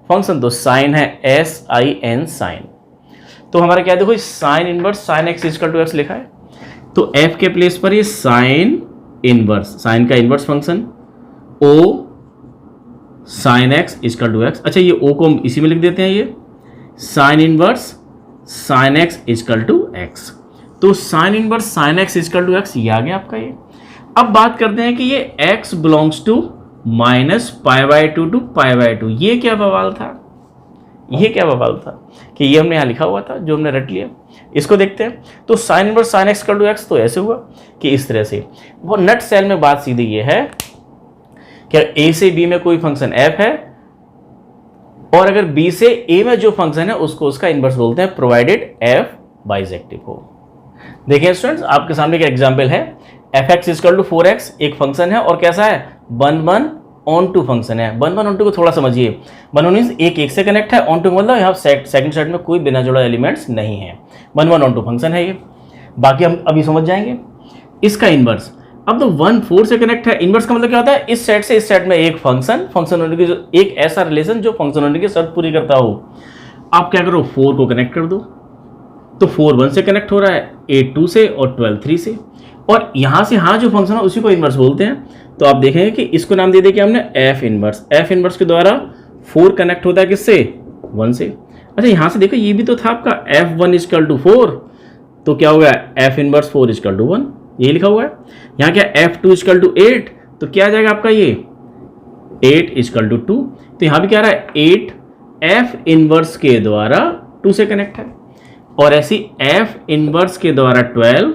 A: फंक्शन तो साइन है, sin साइन। तो हमारा क्या देखो, sine inverse sine x equal to x लिखा है, तो f के प्लेस पर ये साइन इनवर्स, साइन का inverse function o sine x equal to x। अच्छा ये o को हम इसी में लिख देते हैं, ये sine inverse sine x equal to x। तो sine inverse sine x equal to x ये आ गया आपका ये। अब बात करते हैं कि ये x belongs to minus pi by two to pi by two, ये क्या बवाल था, ये क्या बवाल था कि ये हमने यहाँ लिखा हुआ था जो हमने रट लिया। इसको देखते हैं, तो sine inverse sine x to x तो ऐसे हुआ कि इस तरह से, वो नट सेल में बात सीधी ये है कि a से b में कोई फंक्शन f है, और अगर b से a में जो फंक्शन है उसको उसका इनवर्स बोलते हैं, प्रोवाइडेड f बाइजेक्टिव हो। देखिए स्टूडेंट्स, आपके सामने एक एग्जांपल है, F x equal to 4x एक फंक्शन है, और कैसा है, 1 ऑन टू फंक्शन है। 1 ऑन टू को थोड़ा समझिए, 1 ऑन मींस एक से कनेक्ट है, ऑन टू मतलब यहाँ सेकंड सेट में कोई बिना जुड़ा एलिमेंट्स नहीं है, 1 ऑन टू फंक्शन है ये, बाकी हम अभी समझ जाएंगे। इसका इनवर्स, अब तो 1 4 से कनेक्ट है, इनवर्स का मतलब क्या होता है, इस सेट से इस सेट में एक फंक्शन होने की, एक ऐसा रिलेशन जो फंक्शन होने की शर्त पूरी करता हो। आप क्या करो, 4 को कनेक्ट कर दो, तो 4 1 से कनेक्ट हो रहा है, 8 2 से, और 12 3 से, और यहां से हाँ जो फंक्शन है उसी को इनवर्स बोलते हैं। तो आप देखेंगे कि इसको नाम दे दिया हमने एफ इनवर्स, एफ इनवर्स के द्वारा 4 कनेक्ट होता है किससे, 1 से। अच्छा यहां से देखो ये भी तो था आपका f1 इजकल टू 4, तो क्या हो गया, एफ इनवर्स 4 इजकल टू 1, ये लिखा हुआ है। यहाँ क्या f2 इजकल टू 8, तो क्या आ जाएगा आपका ये 8 इजकल टू 2, तो यहाँ भी क्या रहा है 8 एफ इनवर्स के द्वारा 2 से कनेक्ट है, और ऐसी एफ इनवर्स के द्वारा 12,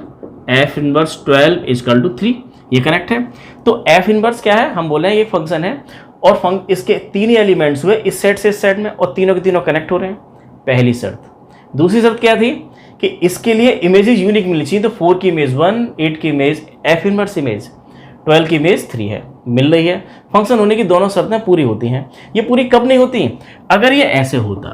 A: एफ इनवर्स 12 इजकल टू 3, ये कनेक्ट है। तो एफ इनवर्स क्या है, हम बोले हैं ये फंक्शन है, और इसके 3 ही एलिमेंट्स हुए इस सेट से इस सेट में, और तीनों के तीनों कनेक्ट हो रहे हैं, पहली शर्त। दूसरी शर्त क्या थी कि इसके लिए इमेजेस यूनिक मिलनी चाहिए, तो 4 की इमेज 1, 8 की इमेज एफ इनवर्स इमेज, 12 की इमेज 3 है, मिल रही है, फंक्शन होने की दोनों शर्तें पूरी होती हैं। ये पूरी कब नहीं होती, अगर ये ऐसे होता,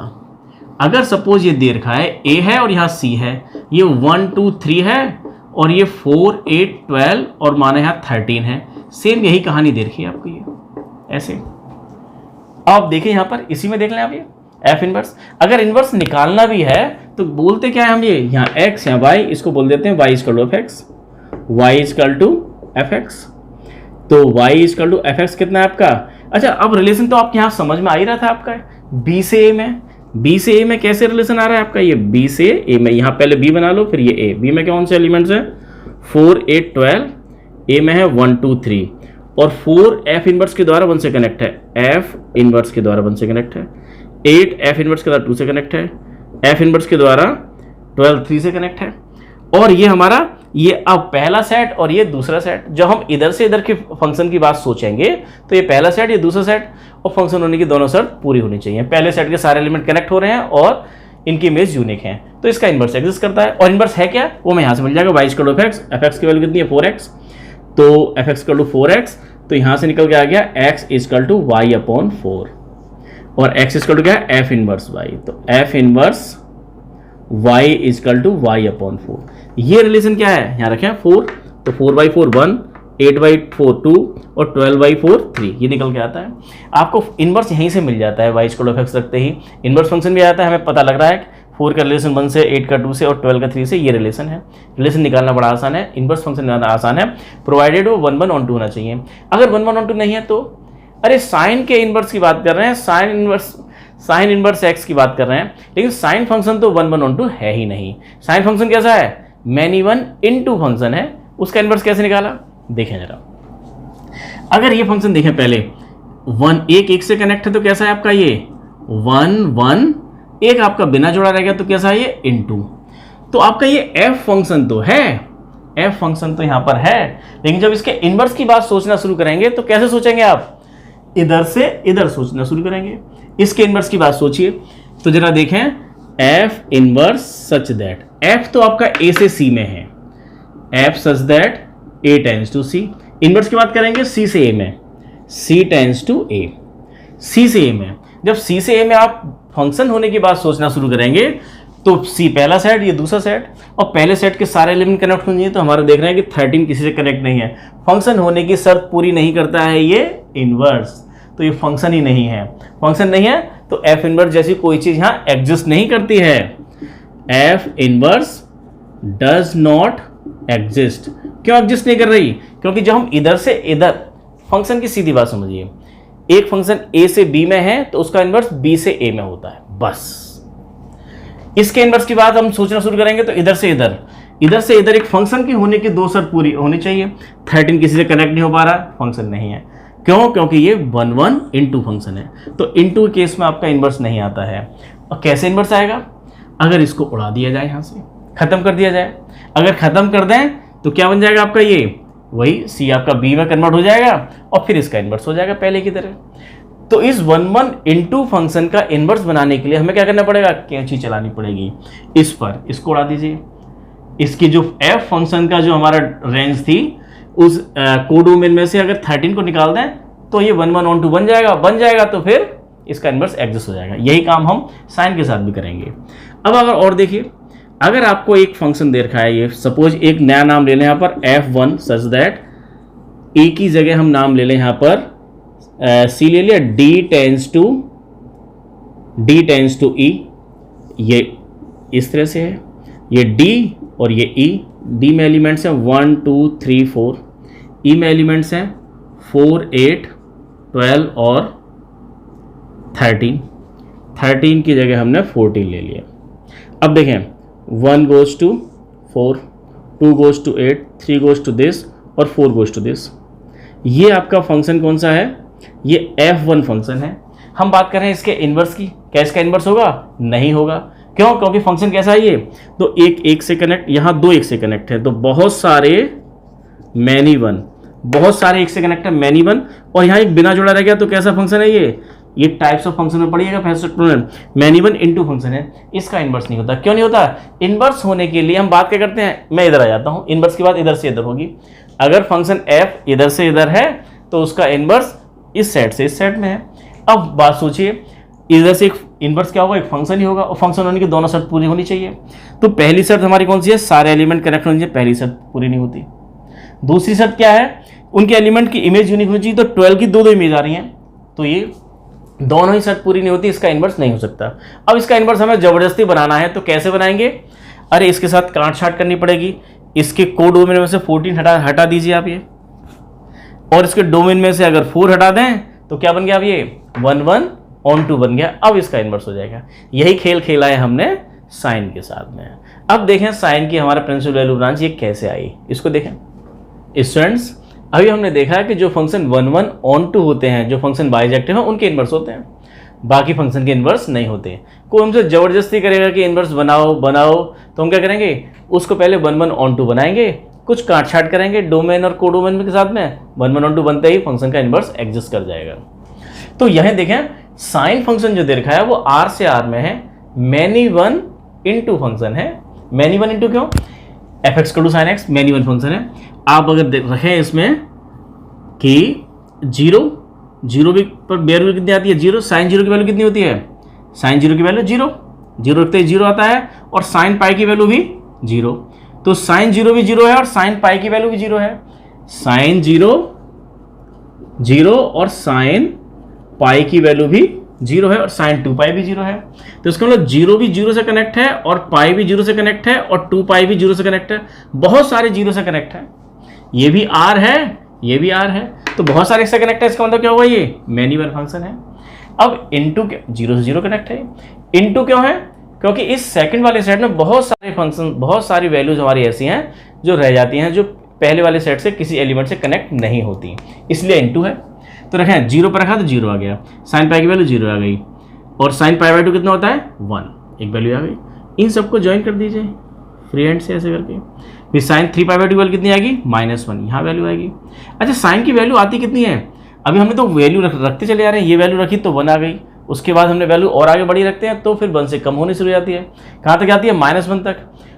A: अगर सपोज ये दे रखा है a है और यहाँ c है, ये 1 2 3 है, और ये 4 8 12 और माना यहाँ 13 है, सेम यही कहानी दे रखी है आपको ये ऐसे। आप देखें यहाँ पर इसी में देख लें आप ये एफ इनवर्स, अगर इनवर्स निकालना भी है तो बोलते क्या है हम, ये यहाँ x या y, इसको बोल देते हैं y equal to f x, y equal to f x, तो y equal to f x कितना है आपका। अच्छा अब रिलेशन तो आपके यहाँ समझ में आ ही रहा था आपका, b से a में, b से a में कैसे रिलेशन आ रहा है आपका, ये b से a में, यहाँ पहले b बना लो फिर ये a, b में कौन से एलिमेंट्स हैं 4 8 12, a में है 1 2 3, और 4 एफ इनवर्स के द्वारा 1 से कनेक्ट है, एफ इनवर्स के द्वारा 1 से कनेक्ट है, 8 एफ इनवर्स के द्वारा 2 से कनेक्ट है, एफ इनवर्स के द्वारा 12 3 से कनेक्ट है, और ये हमारा ये अब पहला सेट और ये दूसरा सेट। जब हम इधर से इधर के फंक्शन की बात सोचेंगे तो ये पहला सेट ये दूसरा सेट, और फंक्शन होने की दोनों शर्त पूरी होनी चाहिए, पहले सेट के सारे एलिमेंट कनेक्ट हो रहे हैं और इनकी इमेज यूनिक है, तो इसका इनवर्स एग्जिस्ट करता है। और इनवर्स है क्या, वो मैं यहाँ से मिल जाएगा, y equal to f x, f x की वैल्यू कितनी है 4x, तो F x equal to 4x, तो यहाँ से निकल के आ गया x equal to y upon 4, और x इक्वल टू क्या है एफ इनवर्स y, तो f inverse y equal to y upon 4। ये रिलेशन क्या है, यहाँ रखें 4, तो 4/4 1, 8/4 2, और 12/4 3, ये निकल के आता है। आपको इनवर्स यहीं से मिल जाता है, y equal to f x रखते ही इनवर्स फंक्शन भी आता है, हमें पता लग रहा है 4 का रिलेशन 1 से, 8 का 2 से, और 12 का 3 से, ये रिलेशन है। रिलेशन निकालना बड़ा आसान है, इनवर्स फंक्शन निकालना आसान है, प्रोवाइडेड वो 1 1 ऑन 2 होना चाहिए। अगर 1 1 ऑन 2 नहीं है तो, अरे साइन के इनवर्स की बात कर रहे हैं, साइन इनवर्स एक्स की बात कर रहे हैं, लेकिन साइन फंक्शन तो 1 1 ऑन 2 है ही नहीं। साइन फंक्शन कैसा है, मैनी 1 इन 2 फंक्शन है, उसका इनवर्स कैसे निकाला, देखें जरा, अगर ये फंक्शन देखें पहले 1 1 से कनेक्ट है तो कैसा है आपका ये 1 1, एक आपका बिना जोड़ा रह गया तो कैसा है ये इनटू। तो आपका ये f फंक्शन तो है, f फंक्शन तो यहां पर है, लेकिन जब इसके इनवर्स की बात सोचना शुरू करेंगे तो कैसे सोचेंगे आप, इधर से इधर सोचना शुरू करेंगे। इसके इनवर्स की बात सोचिए तो जरा देखें, f inverse such that, f तो आपका a से c में है, f such that a tends to c। Inverse की बात करेंगे c से a में, c tends to a, c से a में। जब c से a में आप फंक्शन होने की बात सोचना शुरू करेंगे तो c पहला सेट, ये दूसरा सेट, और पहले सेट के सारे एलिमेंट कनेक्ट होने चाहिए। तो हमारा देख रहे हैं कि 13 किसी से कनेक्ट नहीं है, फंक्शन होने की शर्त पूरी नहीं करता है ये इनवर्स, तो ये फंक्शन ही नहीं है। फंक्शन नहीं है तो f इनवर्स जैसी कोई चीज यहाँ एग्जिस्ट नहीं करती है। f inverse does not exist. क्यों एग्जिस्ट नहीं कर रही? क्योंकि जब हम इधर से इधर, फंक्शन की सीधी बात समझिए, एक फंक्शन a से b में है तो उसका इनवर्स b से a में होता है, बस। इसके इनवर्स की बात हम सोचना शुरू करेंगे तो इधर से इधर, इधर से इधर एक फंक्शन की होने की दो शर्त पूरी होनी चाहिए। 13 किसी से कनेक्ट नहीं हो पा रहा, फंक्शन नहीं है। क्यों? क्योंकि ये 1 1 इनटू फंक्शन है, तो इनटू केस में आपका इनवर्स नहीं आता है। और कैसे इनवर्स आएगा? अगर इसको उड़ा दिया जाए, यहां से खत्म कर दिया जाए, अगर खत्म कर दें तो क्या बन जाएगा आपका ये, वही c आपका b में कन्वर्ट हो जाएगा और फिर इसका इनवर्स हो जाएगा पहले की तरह। तो इस 1 1 इनटू फंक्शन का इनवर्स बनाने के लिए हमें क्या करना पड़ेगा, कैंची चलानी पड़ेगी इस पर, इसको उड़ा दीजिए। इसकी जो f फंक्शन का जो हमारा रेंज थी उस कोडोमेन में से अगर 13 को निकाल दें तो ये 1 1 ऑन टू बन जाएगा, तो फिर इसका इनवर्स एग्जिस्ट हो जाएगा। यही काम हम साइन के साथ भी करेंगे। अब अगर और देखिए, अगर आपको एक फंक्शन दे रखा है, ये सपोज एक नया नाम ले लें यहाँ पर f1 सच दैट a की जगह हम नाम ले लें यहाँ पर c ले लिया, d टेंस टू e, ये इस तरह से है, ये d और ये e, d में एलिमेंट्स हैं 1 2 3 4, e में एलिमेंट्स हैं 4 8 12 और 13 की जगह हमने 14 ले लिया। अब देखें 1 goes to 4, 2 goes to 8, 3 goes to this और 4 goes to this। ये आपका फंक्शन कौन सा है? ये f1 फंक्शन है। हम बात कर रहे हैं इसके इनवर्स की, क्या इसका इनवर्स होगा? नहीं होगा। क्यों? क्योंकि फंक्शन कैसा है ये, तो एक से कनेक्ट, यहाँ 2 1 से कनेक्ट है, तो बहुत सारे मैनी वन, बहुत सारे 1 से कनेक्ट है मैनी वन, और यहाँ एक बिना जोड़ा रह गया तो कैसा फंक्शन है ये टाइप्स ऑफ फंक्शन में पढ़िएगा first student, many one into function है, इसका इनवर्स नहीं होता। क्यों नहीं होता? इनवर्स होने के लिए हम बात क्या करते हैं, मैं इधर आ जाता हूँ, इनवर्स की बात इधर से इधर होगी। अगर फंक्शन f इधर से इधर है तो उसका इनवर्स इस सेट से इस सेट में है। अब बात सोचिए, इधर से एक इनवर्स क्या होगा, एक फंक्शन ही होगा, और फंक्शन होने की दोनों शर्त पूरी होनी चाहिए। तो पहली शर्त हमारी कौन सी है, सारे एलिमेंट कनेक्ट होने चाहिए, पहली शर्त पूरी नहीं होती। दूसरी शर्त क्या है, उनके एलिमेंट की इमेज यूनिक होनी चाहिए, तो 12 की दो इमेज आ रही हैं, तो ये दोनों ही शर्त पूरी नहीं होती, इसका इनवर्स नहीं हो सकता। अब इसका इनवर्स हमें जबरदस्ती बनाना है, तो कैसे बनाएंगे? अरे इसके साथ काट छाट करनी पड़ेगी। इसके कोडोमेन में से 14 हटा दीजिए आप ये, और इसके डोमेन में से अगर 4 हटा दें तो क्या बन गया? अब ये 1 1 ऑन टू बन गया। अब इसका इनवर्स हो जाएगा। यही खेल खेला है हमने साइन के साथ में। अब देखें साइन की हमारा प्रिंसिपल वैल्यू ब्रांच ये कैसे आई, इसको देखें स्टूडेंट्स। अभी हमने देखा कि जो फंक्शन 1 1 ऑन टू होते हैं, जो फंक्शन बाइजेक्टिव है, उनके इनवर्स होते हैं, बाकी फंक्शन के इनवर्स नहीं होते। कोई हमसे जबरदस्ती करेगा कि इनवर्स बनाओ तो हम क्या करेंगे, उसको पहले 1 1 ऑन टू बनाएंगे, कुछ काट छाट करेंगे डोमेन और कोडोमेन के साथ में, 1 1 ऑन टू बनते ही फंक्शन का इनवर्स एग्जिस्ट कर जाएगा। तो यह देखें साइन फंक्शन जो दे रखा है वो r से r में है, मैनी वन इनटू फंक्शन है। मैनी वन इनटू क्यों? fx to sine x many one function है। आप अगर रखें इसमें कि 0 भी पर वैल्यू कितनी आती है, 0, साइन 0 की वैल्यू कितनी होती है, साइन 0 की वैल्यू 0 रखते ही 0 आता है, और साइन पाई की वैल्यू भी 0, तो साइन 0 भी 0 है और साइन पाई की वैल्यू भी 0 है। साइन 0 और साइन पाई की वैल्यू भी 0 है, और साइन 2 पाई भी 0 है। तो इसका मतलब 0 भी 0 से कनेक्ट है, और पाई भी 0 से कनेक्ट है, और 2 पाई भी 0 से कनेक्ट है, बहुत सारे 0 से कनेक्ट है। ये भी r है, ये भी r है, तो बहुत सारे से कनेक्ट है। इसका मतलब क्या हुआ, ये मैनी वन फंक्शन है। अब इनटू 0 से 0 कनेक्ट है, इनटू क्यों है? क्योंकि इस सेकंड वाले सेट में बहुत सारे फंक्शन, बहुत सारी वैल्यूज हमारी ऐसी हैं जो रह जाती हैं, जो पहले वाले सेट से किसी एलिमेंट से कनेक्ट नहीं होती, इसलिए इनटू है। तो रखें 0 पर रखा तो 0 आ गया, साइन पाई की वैल्यू 0 आ गई, और साइन पाई बाई 2 कितना होता है 1, एक वैल्यू आ गई। इन सबको ज्वाइन कर दीजिए फ्री हैंड से ऐसे करके, फिर साइन 3 पाई बाई 2 वैल्यू कितनी आएगी -1, यहाँ वैल्यू आएगी। अच्छा साइन की वैल्यू आती कितनी है, अभी हमने तो वैल्यू रखते चले जा रहे हैं, ये वैल्यू रखी तो 1 आ गई, उसके बाद हमने वैल्यू और आगे बढ़ी रखते हैं तो फिर 1 से कम होनी शुरू हो जाती है, कहाँ तक आती है -1 तक।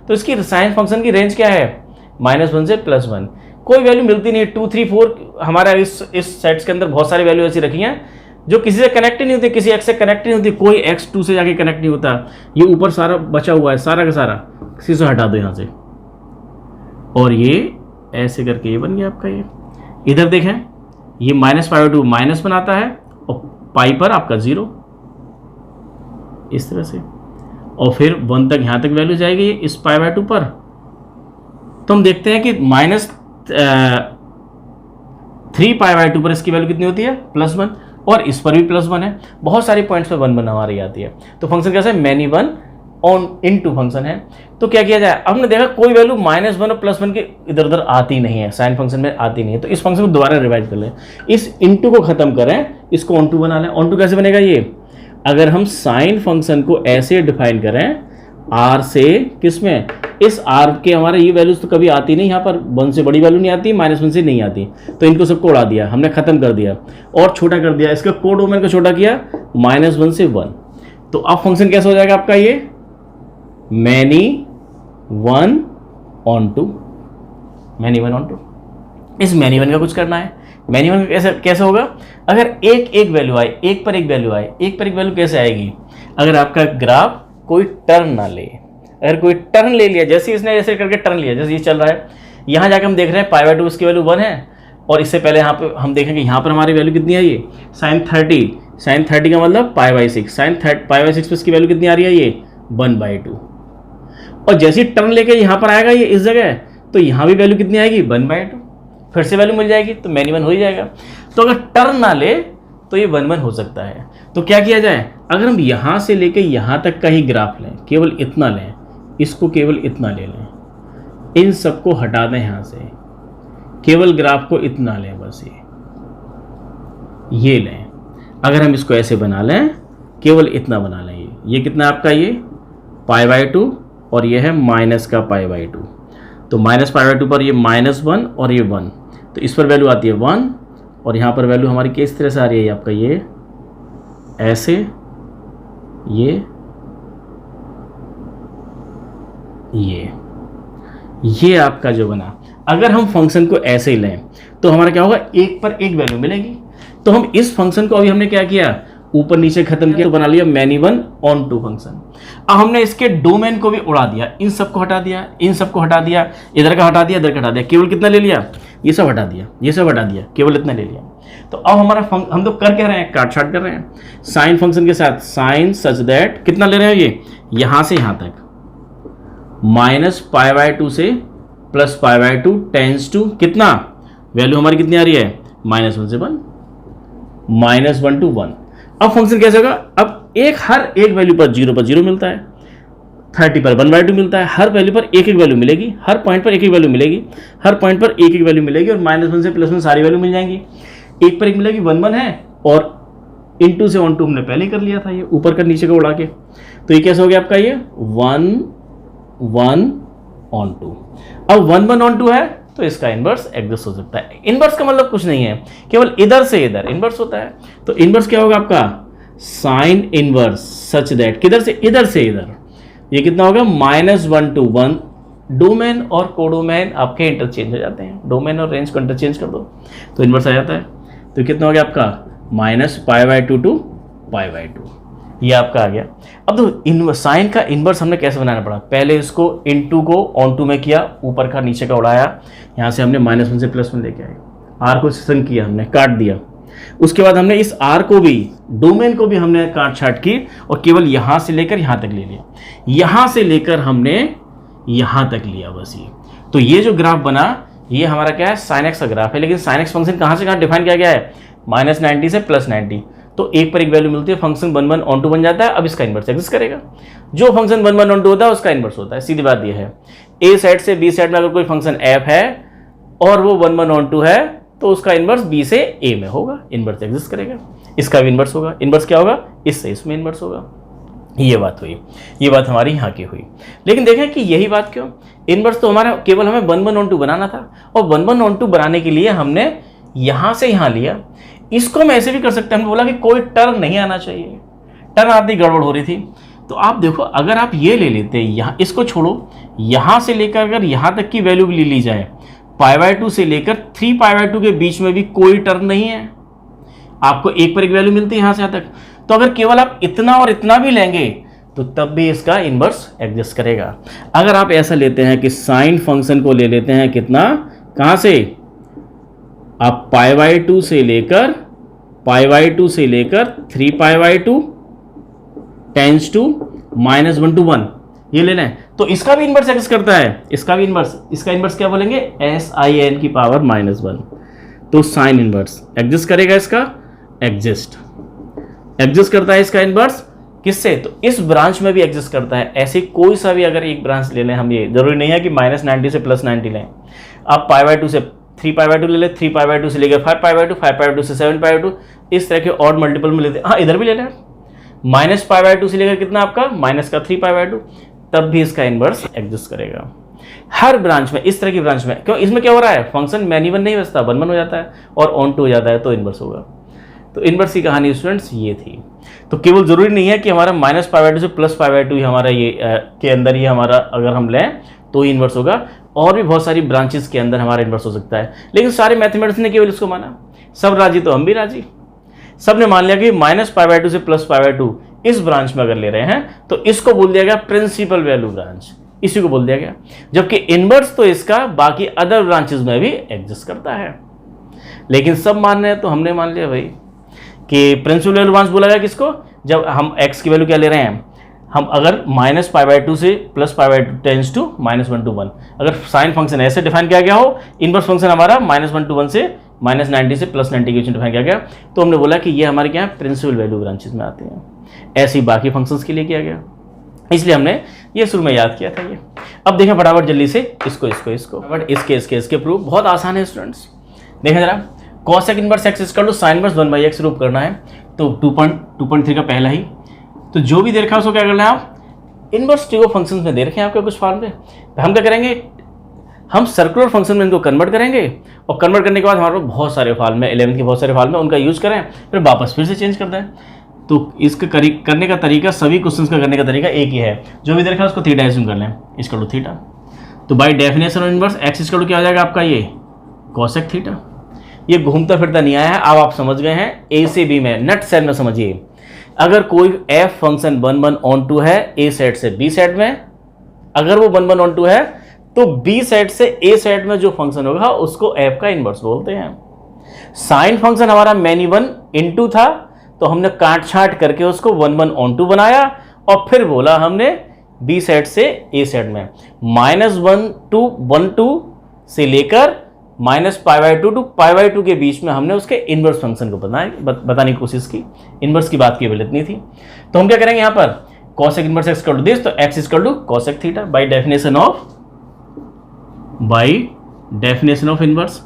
A: तो इसकी साइन फंक्शन की रेंज क्या है -1 से +1, कोई वैल्यू मिलती नहीं, 2 3 4 हमारा इस सेट्स के अंदर बहुत सारी वैल्यू ऐसी रखी हैं जो किसी से कनेक्ट ही नहीं होती, किसी एक्स से कनेक्ट नहीं होती, कोई एक्स 2 से जाके कनेक्ट नहीं होता, ये ऊपर सारा बचा हुआ है, सारा का सारा किसी से हटा दो यहाँ से, और ये ऐसे करके ये बन गया आपका। ये इधर देखें, ये -π/2 -1 आता है और पाई पर आपका 0 इस तरह से, और फिर 1 तक यहाँ तक वैल्यू जाएगी इस π/2 पर। तो हम देखते हैं कि -3π/2 पर इसकी वैल्यू कितनी होती है +1, और इस पर भी +1 है, बहुत सारी पॉइंट्स पे 1 हमारी आती है। तो फंक्शन कैसा है, मैनी 1 ऑन इनटू फंक्शन है। तो क्या किया जाए, हमने देखा कोई वैल्यू -1 और +1 के इधर उधर आती नहीं है, साइन फंक्शन में आती नहीं है, तो इस फंक्शन को दोबारा रिवाइज कर लें, इस इनटू को खत्म करें, इसको ऑन टू बना लें। ऑन टू कैसे बनेगा ये, अगर हम साइन फंक्शन को ऐसे डिफाइन करें आर से, किसमें, इस आर के हमारे ये वैल्यूज तो कभी आती नहीं, यहाँ पर 1 से बड़ी वैल्यू नहीं आती, -1 से नहीं आती, तो इनको सबको उड़ा दिया हमने, खत्म कर दिया और छोटा कर दिया, इसका कोडोमेन को छोटा किया -1 से 1। तो अब फंक्शन कैसा हो जाएगा आपका, ये many 1 onto, many 1 onto. इस मैनी 1 का कुछ करना है, मैनी 1 का कैसे होगा, अगर एक वैल्यू आए, एक पर एक वैल्यू आए, एक पर एक वैल्यू कैसे आएगी, अगर आपका ग्राफ कोई टर्न ना ले, अगर कोई टर्न ले लिया, जैसे इसने ऐसे करके टर्न लिया, जैसे ये चल रहा है, यहाँ जाकर हम देख रहे हैं π/2 इसकी वैल्यू 1 है, और इससे पहले यहाँ पे हम देखेंगे यहाँ पर हमारी वैल्यू कितनी है, ये साइन 30 का मतलब π/6, साइन π/6 पर इसकी वैल्यू कितनी आ रही है, ये 1/2, और जैसे ही टर्न लेके यहाँ पर आएगा ये इस जगह, तो यहाँ भी वैल्यू कितनी आएगी 1/2, फिर से वैल्यू मिल जाएगी, तो मैनी 1 हो ही जाएगा। तो अगर टर्न ना ले तो ये 1 हो सकता है। तो क्या किया जाए, अगर हम यहाँ से लेके यहाँ तक का ही ग्राफ लें, केवल इतना लें, इसको केवल इतना ले लें, इन सबको हटा दें यहाँ से, केवल ग्राफ को इतना लें, बस ये लें। अगर हम इसको ऐसे बना लें, केवल इतना बना लें, ये कितना आपका, ये π/2 और ये है माइनस का π/2, तो -π/2 पर ये -1 और ये 1, तो इस पर वैल्यू आती है 1, और यहाँ पर वैल्यू हमारी किस तरह से आ रही है आपका, ये ऐसे, ये आपका जो बना। अगर हम फंक्शन को ऐसे ही लें तो हमारा क्या होगा, एक पर एक वैल्यू मिलेगी। तो हम इस फंक्शन को अभी हमने क्या किया, ऊपर नीचे खत्म किया, तो बना लिया मैनी 1 ऑन टू फंक्शन। अब हमने इसके डोमेन को भी उड़ा दिया, इन सबको हटा दिया, इन सबको हटा दिया, इधर का हटा दिया, इधर का हटा दिया, केवल कितना ले लिया, ये सब हटा दिया, ये सब हटा दिया, केवल इतना ले लिया। तो अब हमारा हम तो कर क्या रहे हैं, काट छाट कर रहे हैं साइन फंक्शन के साथ, साइन सच दैट कितना ले रहे हैं, ये यहाँ से यहाँ तक -π/2 से +π/2 टेंस टू कितना, वैल्यू हमारी कितनी आ रही है, -1 से 1, -1 to 1। अब फंक्शन कैसे होगा, अब हर एक वैल्यू पर 0 पर 0 मिलता है, 30 पर 1/2 मिलता है, हर वैल्यू पर एक एक वैल्यू मिलेगी, हर पॉइंट पर एक एक वैल्यू मिलेगी, हर पॉइंट पर एक एक वैल्यू मिलेगी, और -1 से +1 सारी वैल्यू मिल जाएंगी, एक पर एक मिलेगी, 1 है, और इनटू से ऑन टू हमने पहले कर लिया था, ये ऊपर का नीचे का उड़ा के। तो ये कैसे हो गया आपका, ये 1 ऑन टू। अब 1 ऑन टू है तो इसका इनवर्स एग्जिस्ट हो सकता है। इनवर्स का मतलब कुछ नहीं है, केवल इधर से इधर इनवर्स होता है। तो इनवर्स क्या होगा आपका, साइन इनवर्स सच दैट, किधर से इधर से इधर, ये कितना होगा, -1 to 1। डोमेन और कोडोमेन आपके इंटरचेंज हो जाते हैं, डोमेन और रेंज को इंटरचेंज कर दो तो इनवर्स आ जाता है। तो कितना हो गया आपका, -π/2 to π/2, ये आपका आ गया। अब तो साइन का इनवर्स हमने कैसे बनाना पड़ा, पहले इसको इनटू को ऑन टू में किया, ऊपर का नीचे का उड़ाया, यहाँ से हमने -1 से +1 लेके आए, आर को सेशन किया, हमने काट दिया। उसके बाद हमने इस आर को भी, डोमेन को भी हमने काट छाट की, और केवल यहाँ से लेकर यहाँ तक ले लिया, यहाँ से लेकर हमने यहाँ तक लिया, बस ये। तो ये जो ग्राफ बना, ये हमारा क्या है, साइन एक्स का ग्राफ है। लेकिन साइन एक्स फंक्शन कहाँ से कहाँ डिफाइन किया गया है, -90 से +90, तो एक पर एक वैल्यू मिलती है, फंक्शन 1 ऑन टू बन जाता है। अब इसका इनवर्स एग्जिस्ट करेगा, जो फंक्शन 1 ऑन टू होता है उसका इनवर्स होता है, सीधी बात ये है। ए सेट से बी सेट में अगर कोई फंक्शन एफ है और वो 1 1 ऑन 2 है तो उसका इन्वर्स बी से ए में होगा, इन्वर्स एग्जिस्ट करेगा। इसका भी इन्वर्स होगा, इन्वर्स क्या होगा, इससे इसमें इन्वर्स होगा। ये बात हुई, ये बात हमारी यहाँ की हुई। लेकिन देखें कि यही बात क्यों, इन्वर्स तो हमारा केवल हमें 1 1 ऑन 2 बनाना था, और 1 1 ऑन 2 बनाने के लिए हमने यहाँ से यहाँ लिया। इसको हम ऐसे भी कर सकते हैं, हमने बोला कि कोई टर्म नहीं आना चाहिए, टर्म आती गड़बड़ हो रही थी। तो आप देखो, अगर आप ये ले लेते यहाँ, इसको छोड़ो, यहाँ से लेकर अगर यहाँ तक की वैल्यू भी ले ली जाए, π/2 से लेकर 3π/2 के बीच में भी कोई टर्म नहीं है, आपको एक पर एक वैल्यू मिलती है यहाँ से यहाँ तक। तो अगर केवल आप इतना और इतना भी लेंगे तो तब भी इसका इन्वर्स एग्जिस्ट करेगा। अगर आप ऐसा लेते हैं कि साइन फंक्शन को ले लेते हैं कितना, कहाँ से, आप π/2 से लेकर 3π/2 टेंस टू -1 to 1 ये लेना है, तो इसका भी इन्वर्स एग्जिस्ट करता है। इसका भी इन्वर्स, इसका इन्वर्स क्या बोलेंगे, sin की पावर -1। तो साइन इन्वर्स एग्जिस्ट करेगा, इसका एग्जिस्ट करता है इसका इन्वर्स किससे, तो इस ब्रांच में भी एग्जिस्ट करता है। ऐसे कोई सा भी अगर एक ब्रांच ले लें हम, ये जरूरी नहीं है कि -90 से +90 लें। आप π/2 से 3π/2 ले लें, 3π/2 से लेकर 5π/2, 5π/2 से 7π/2, इस तरह के ऑड मल्टीपल में लेते हैं। हाँ, इधर भी ले लें, -π/2 से लेकर कितना आपका, -3π/2, तब भी इसका इन्वर्स एग्जिस्ट करेगा। हर ब्रांच में, इस तरह की ब्रांच में, क्यों, इसमें क्या हो रहा है, फंक्शन मैनी वन नहीं बचता, 1 1 हो जाता है और ऑन 2 हो जाता है, तो इन्वर्स होगा। तो इन्वर्स की कहानी स्टूडेंट्स ये थी। तो केवल जरूरी नहीं है कि हमारा -π/2 से +π/2 ही हमारा ये के अंदर ही हमारा अगर हम लें तो ही इन्वर्स होगा, और भी बहुत सारी ब्रांचेस के अंदर हमारा इन्वर्स हो सकता है। लेकिन सारे मैथमेटिक्स ने केवल इसको माना, सब राजी तो हम भी राजी, सब ने मान लिया कि -π/2 से +π/2 इस ब्रांच में अगर ले रहे हैं तो इसको बोल दिया गया प्रिंसिपल वैल्यू ब्रांच, इसी को बोल दिया गया। जबकि इन्वर्स तो इसका बाकी अदर ब्रांचेस में भी एग्जिस्ट करता है। लेकिन सब मान रहे हैं तो हमने मान लिया भाई कि प्रिंसिपल वैल्यू ब्रांच बोला गया किसको, जब हम x की वैल्यू क्या ले रहे हैं, हम अगर -π/2 से +π/2 टेंस टू -1 to 1, अगर साइन फंक्शन ऐसे डिफाइन किया गया हो, इनवर्स फंक्शन हमारा -1 to 1 से -90 से +90 के बीच में डिफाइन किया गया, तो हमने बोला कि ये हमारे क्या प्रिंसिपल वैल्यू ब्रांचेस में आते हैं। ऐसे ही बाकी फंक्शंस के लिए किया गया, इसलिए हमने ये शुरू में याद किया था ये। अब देखें फटाफट जल्दी से इसको बट इसके प्रूफ बहुत आसान है स्टूडेंट्स। देखें जरा, cosec inverse x equal to sin inverse 1/x proof करना है, तो 2.3 का पहला ही, तो जो भी दे रखा है उसको क्या करना है, आप इनवर्स ट्रिगो फंक्शंस में दे रखे हैं आपके कुछ फॉर्मूले, हम क्या करेंगे, हम सर्कुलर फंक्शन में इनको कन्वर्ट करेंगे, और कन्वर्ट करने के बाद हमारे पास बहुत सारे फॉर्मूले 11th के बहुत सारे फॉर्मूले, उनका यूज करें, फिर वापस फिर से चेंज कर दें। तो इसका करने का तरीका, सभी क्वेश्चंस का करने का तरीका एक ही है, जो भी देखा है उसको थीटा एज्यूम कर लें, इक्वल टू थीटा। तो by definition of inverse x equal to क्या हो जाएगा आपका, ये cosec थीटा। ये घूमता फिरता नहीं आया है, अब आप समझ गए हैं, ए से बी में नट सेट में समझिए। अगर कोई f फंक्शन 1 1 ऑन 2 है a सेट से b सेट में, अगर वो 1 1 ऑन 2 है तो b सेट से a सेट में जो फंक्शन होगा उसको f का इनवर्स बोलते हैं। साइन फंक्शन हमारा मैनी 1 इनटू था, तो हमने काट छाट करके उसको 1 1 ऑन 2 बनाया, और फिर बोला हमने b सेट से a सेट में -1 to 1 2 से लेकर -π/2 to π/2 के बीच में हमने उसके इनवर्स फंक्शन को बताने की कोशिश की। इनवर्स की बात केवल इतनी थी। तो हम क्या करेंगे यहाँ पर, cosec inverse x equal to this, तो x equal to cosec theta by definition of inverse.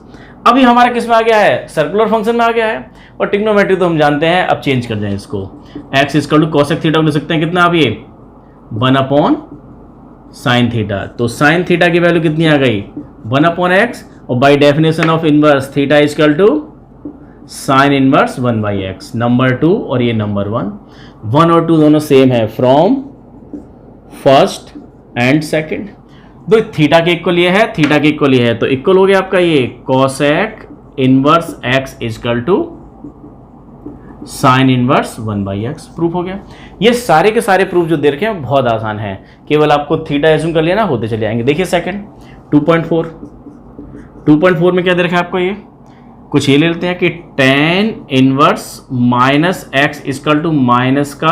A: अभी हमारा किस में आ गया है, सर्कुलर फंक्शन में आ गया है, और ट्रिग्नोमेट्री तो हम जानते हैं। अब चेंज कर जाए इसको, x equal to cosec theta ले सकते हैं कितना, आप ये 1/sin थीटा। तो sin थीटा की वैल्यू कितनी आ गई, 1/x, और by definition of inverse theta equal to sine inverse 1/x। Number 2 और ये नंबर 1 और 2 दोनों सेम है फ्रॉम फर्स्ट एंड सेकंड। दो थीटा के इक्वल ये है, थीटा के इक्वल ये है, तो इक्वल हो गया आपका ये cosec inverse x equal to sine inverse 1/x। Proof हो गया। ये सारे के सारे प्रूफ जो दे रखे हैं बहुत आसान है, केवल आपको थीटा एज्यूम कर लेना, होते चले आएंगे। देखिए सेकंड 2.4 में क्या दे रखा है आपको, ये कुछ ये ले लेते हैं कि tan inverse -x equal to minus का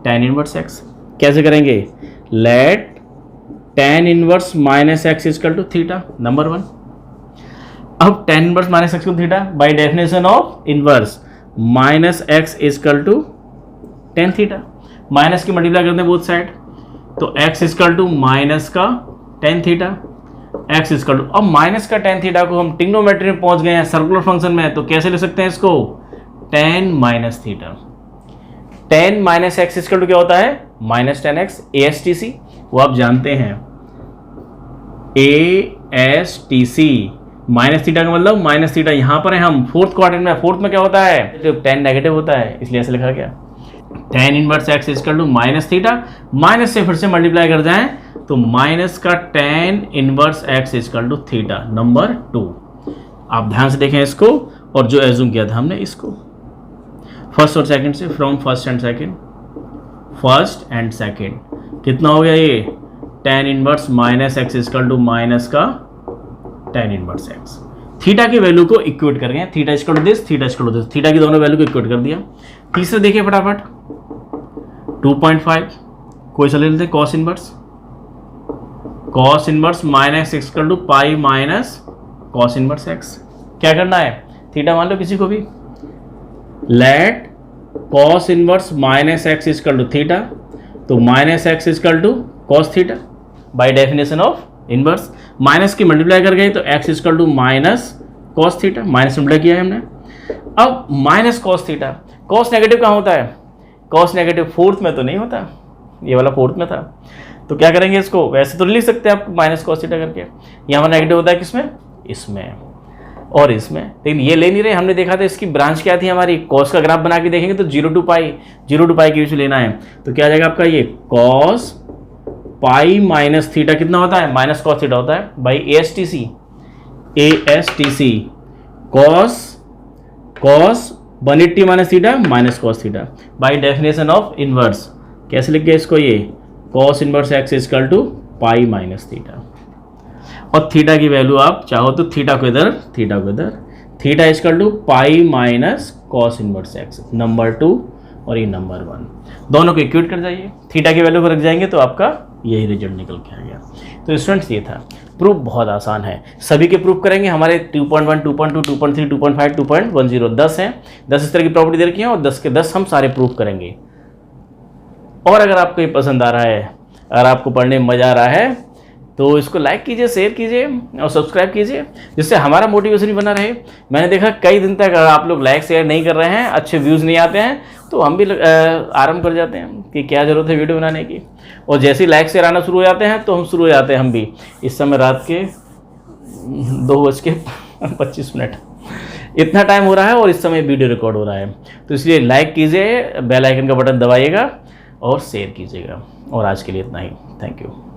A: tan इनवर्स x। कैसे करेंगे, let tan inverse -x equal to theta, number 1। अब tan inverse -x equal to theta by definition of inverse -x equal to tan theta, minus की multiply करते हैं both side, तो x equal to minus का tan theta x equal to, अब minus का tan theta को हम trigonometry में पहुंच गए हैं सर्कुलर फंक्शन में, तो कैसे ले सकते हैं इसको, tan minus theta. Tan minus x equal to क्या होता है, minus tan x, A S T C, वो आप जानते हैं, A S T C, minus theta का मतलब माइनस थीटा, यहां पर है हम फोर्थ क्वाड्रेंट में, फोर्थ में क्या होता है, तो टेन नेगेटिव होता है, इसलिए ऐसे लिखा गया, tan inverse x equal to minus theta, minus से फिर से मल्टीप्लाई कर जाएं तो माइनस का tan inverse x equal to theta, number 2। आप ध्यान से देखें इसको, और जो एज्यूम किया था हमने इसको फर्स्ट और सेकंड से, फ्रॉम फर्स्ट एंड सेकंड, कितना हो गया ये, tan inverse minus x equal to minus का टेन इनवर्स एक्स। थीटा की वैल्यू को इक्वेट कर गए, theta equal to this, theta equal to this, theta की दोनों वैल्यू को इक्वेट कर दिया। तीसरा देखिए फटाफट 2.5, कोई सा ले लेते हैं, cos inverse minus x equal to pi minus cos inverse x. क्या करना है, थीटा मान लो किसी को भी, let cos inverse minus x equal to theta, तो minus x equal to cos theta by definition of inverse, minus की मल्टीप्लाई कर गए तो x equal to minus cos theta, minus multiply किया है हमने। अब minus cos theta, cos negative कहाँ होता है, कॉस नेगेटिव फोर्थ में तो नहीं होता, ये वाला फोर्थ में था, तो क्या करेंगे इसको, वैसे तो लिख सकते हैं आप माइनस कॉस थीटा करके, यहाँ पर नेगेटिव होता है किसमें, इसमें और इसमें, लेकिन ये ले नहीं रहे, हमने देखा था इसकी ब्रांच क्या थी हमारी, कॉस का ग्राफ बना के देखेंगे तो 0 to पाई के बीच में लेना है, तो क्या आ जाएगा आपका ये कॉस पाई माइनस थीटा, कितना होता है, माइनस कॉस थीटा होता है, by A S T C cos 180 minus theta minus cos theta by definition of inverse, कैसे लिख गए इसको, ये cos inverse x equal to pi minus theta, और थीटा की वैल्यू आप चाहो तो थीटा को इधर, theta equal to pi minus cos inverse x, number 2 और ये नंबर 1, दोनों को इक्वेट कर जाइए, थीटा की वैल्यू को रख जाएंगे तो आपका यही रिजल्ट निकल के आ गया। तो स्टूडेंट्स ये था, प्रूफ बहुत आसान है, सभी के प्रूफ करेंगे, हमारे 2.1, 2.2, 2.3, 2.5, 2.10 10 हैं, 10 इस तरह की प्रॉपर्टी दे रखी है, और 10 के 10 हम सारे प्रूफ करेंगे। और अगर आपको ये पसंद आ रहा है, अगर आपको पढ़ने में मज़ा आ रहा है, तो इसको लाइक कीजिए, शेयर कीजिए और सब्सक्राइब कीजिए, जिससे हमारा मोटिवेशन भी बना रहे। मैंने देखा कई दिन तक अगर आप लोग लाइक शेयर नहीं कर रहे हैं, अच्छे व्यूज़ नहीं आते हैं, तो हम भी आराम कर जाते हैं कि क्या ज़रूरत है वीडियो बनाने की, और जैसे ही लाइक शेयर आना शुरू हो जाते हैं तो हम शुरू हो जाते हैं हम भी। इस समय रात के 2:25 इतना टाइम हो रहा है और इस समय वीडियो रिकॉर्ड हो रहा है, तो इसलिए लाइक कीजिए, बेल आइकन का बटन दबाइएगा और शेयर कीजिएगा। और आज के लिए इतना ही, थैंक यू।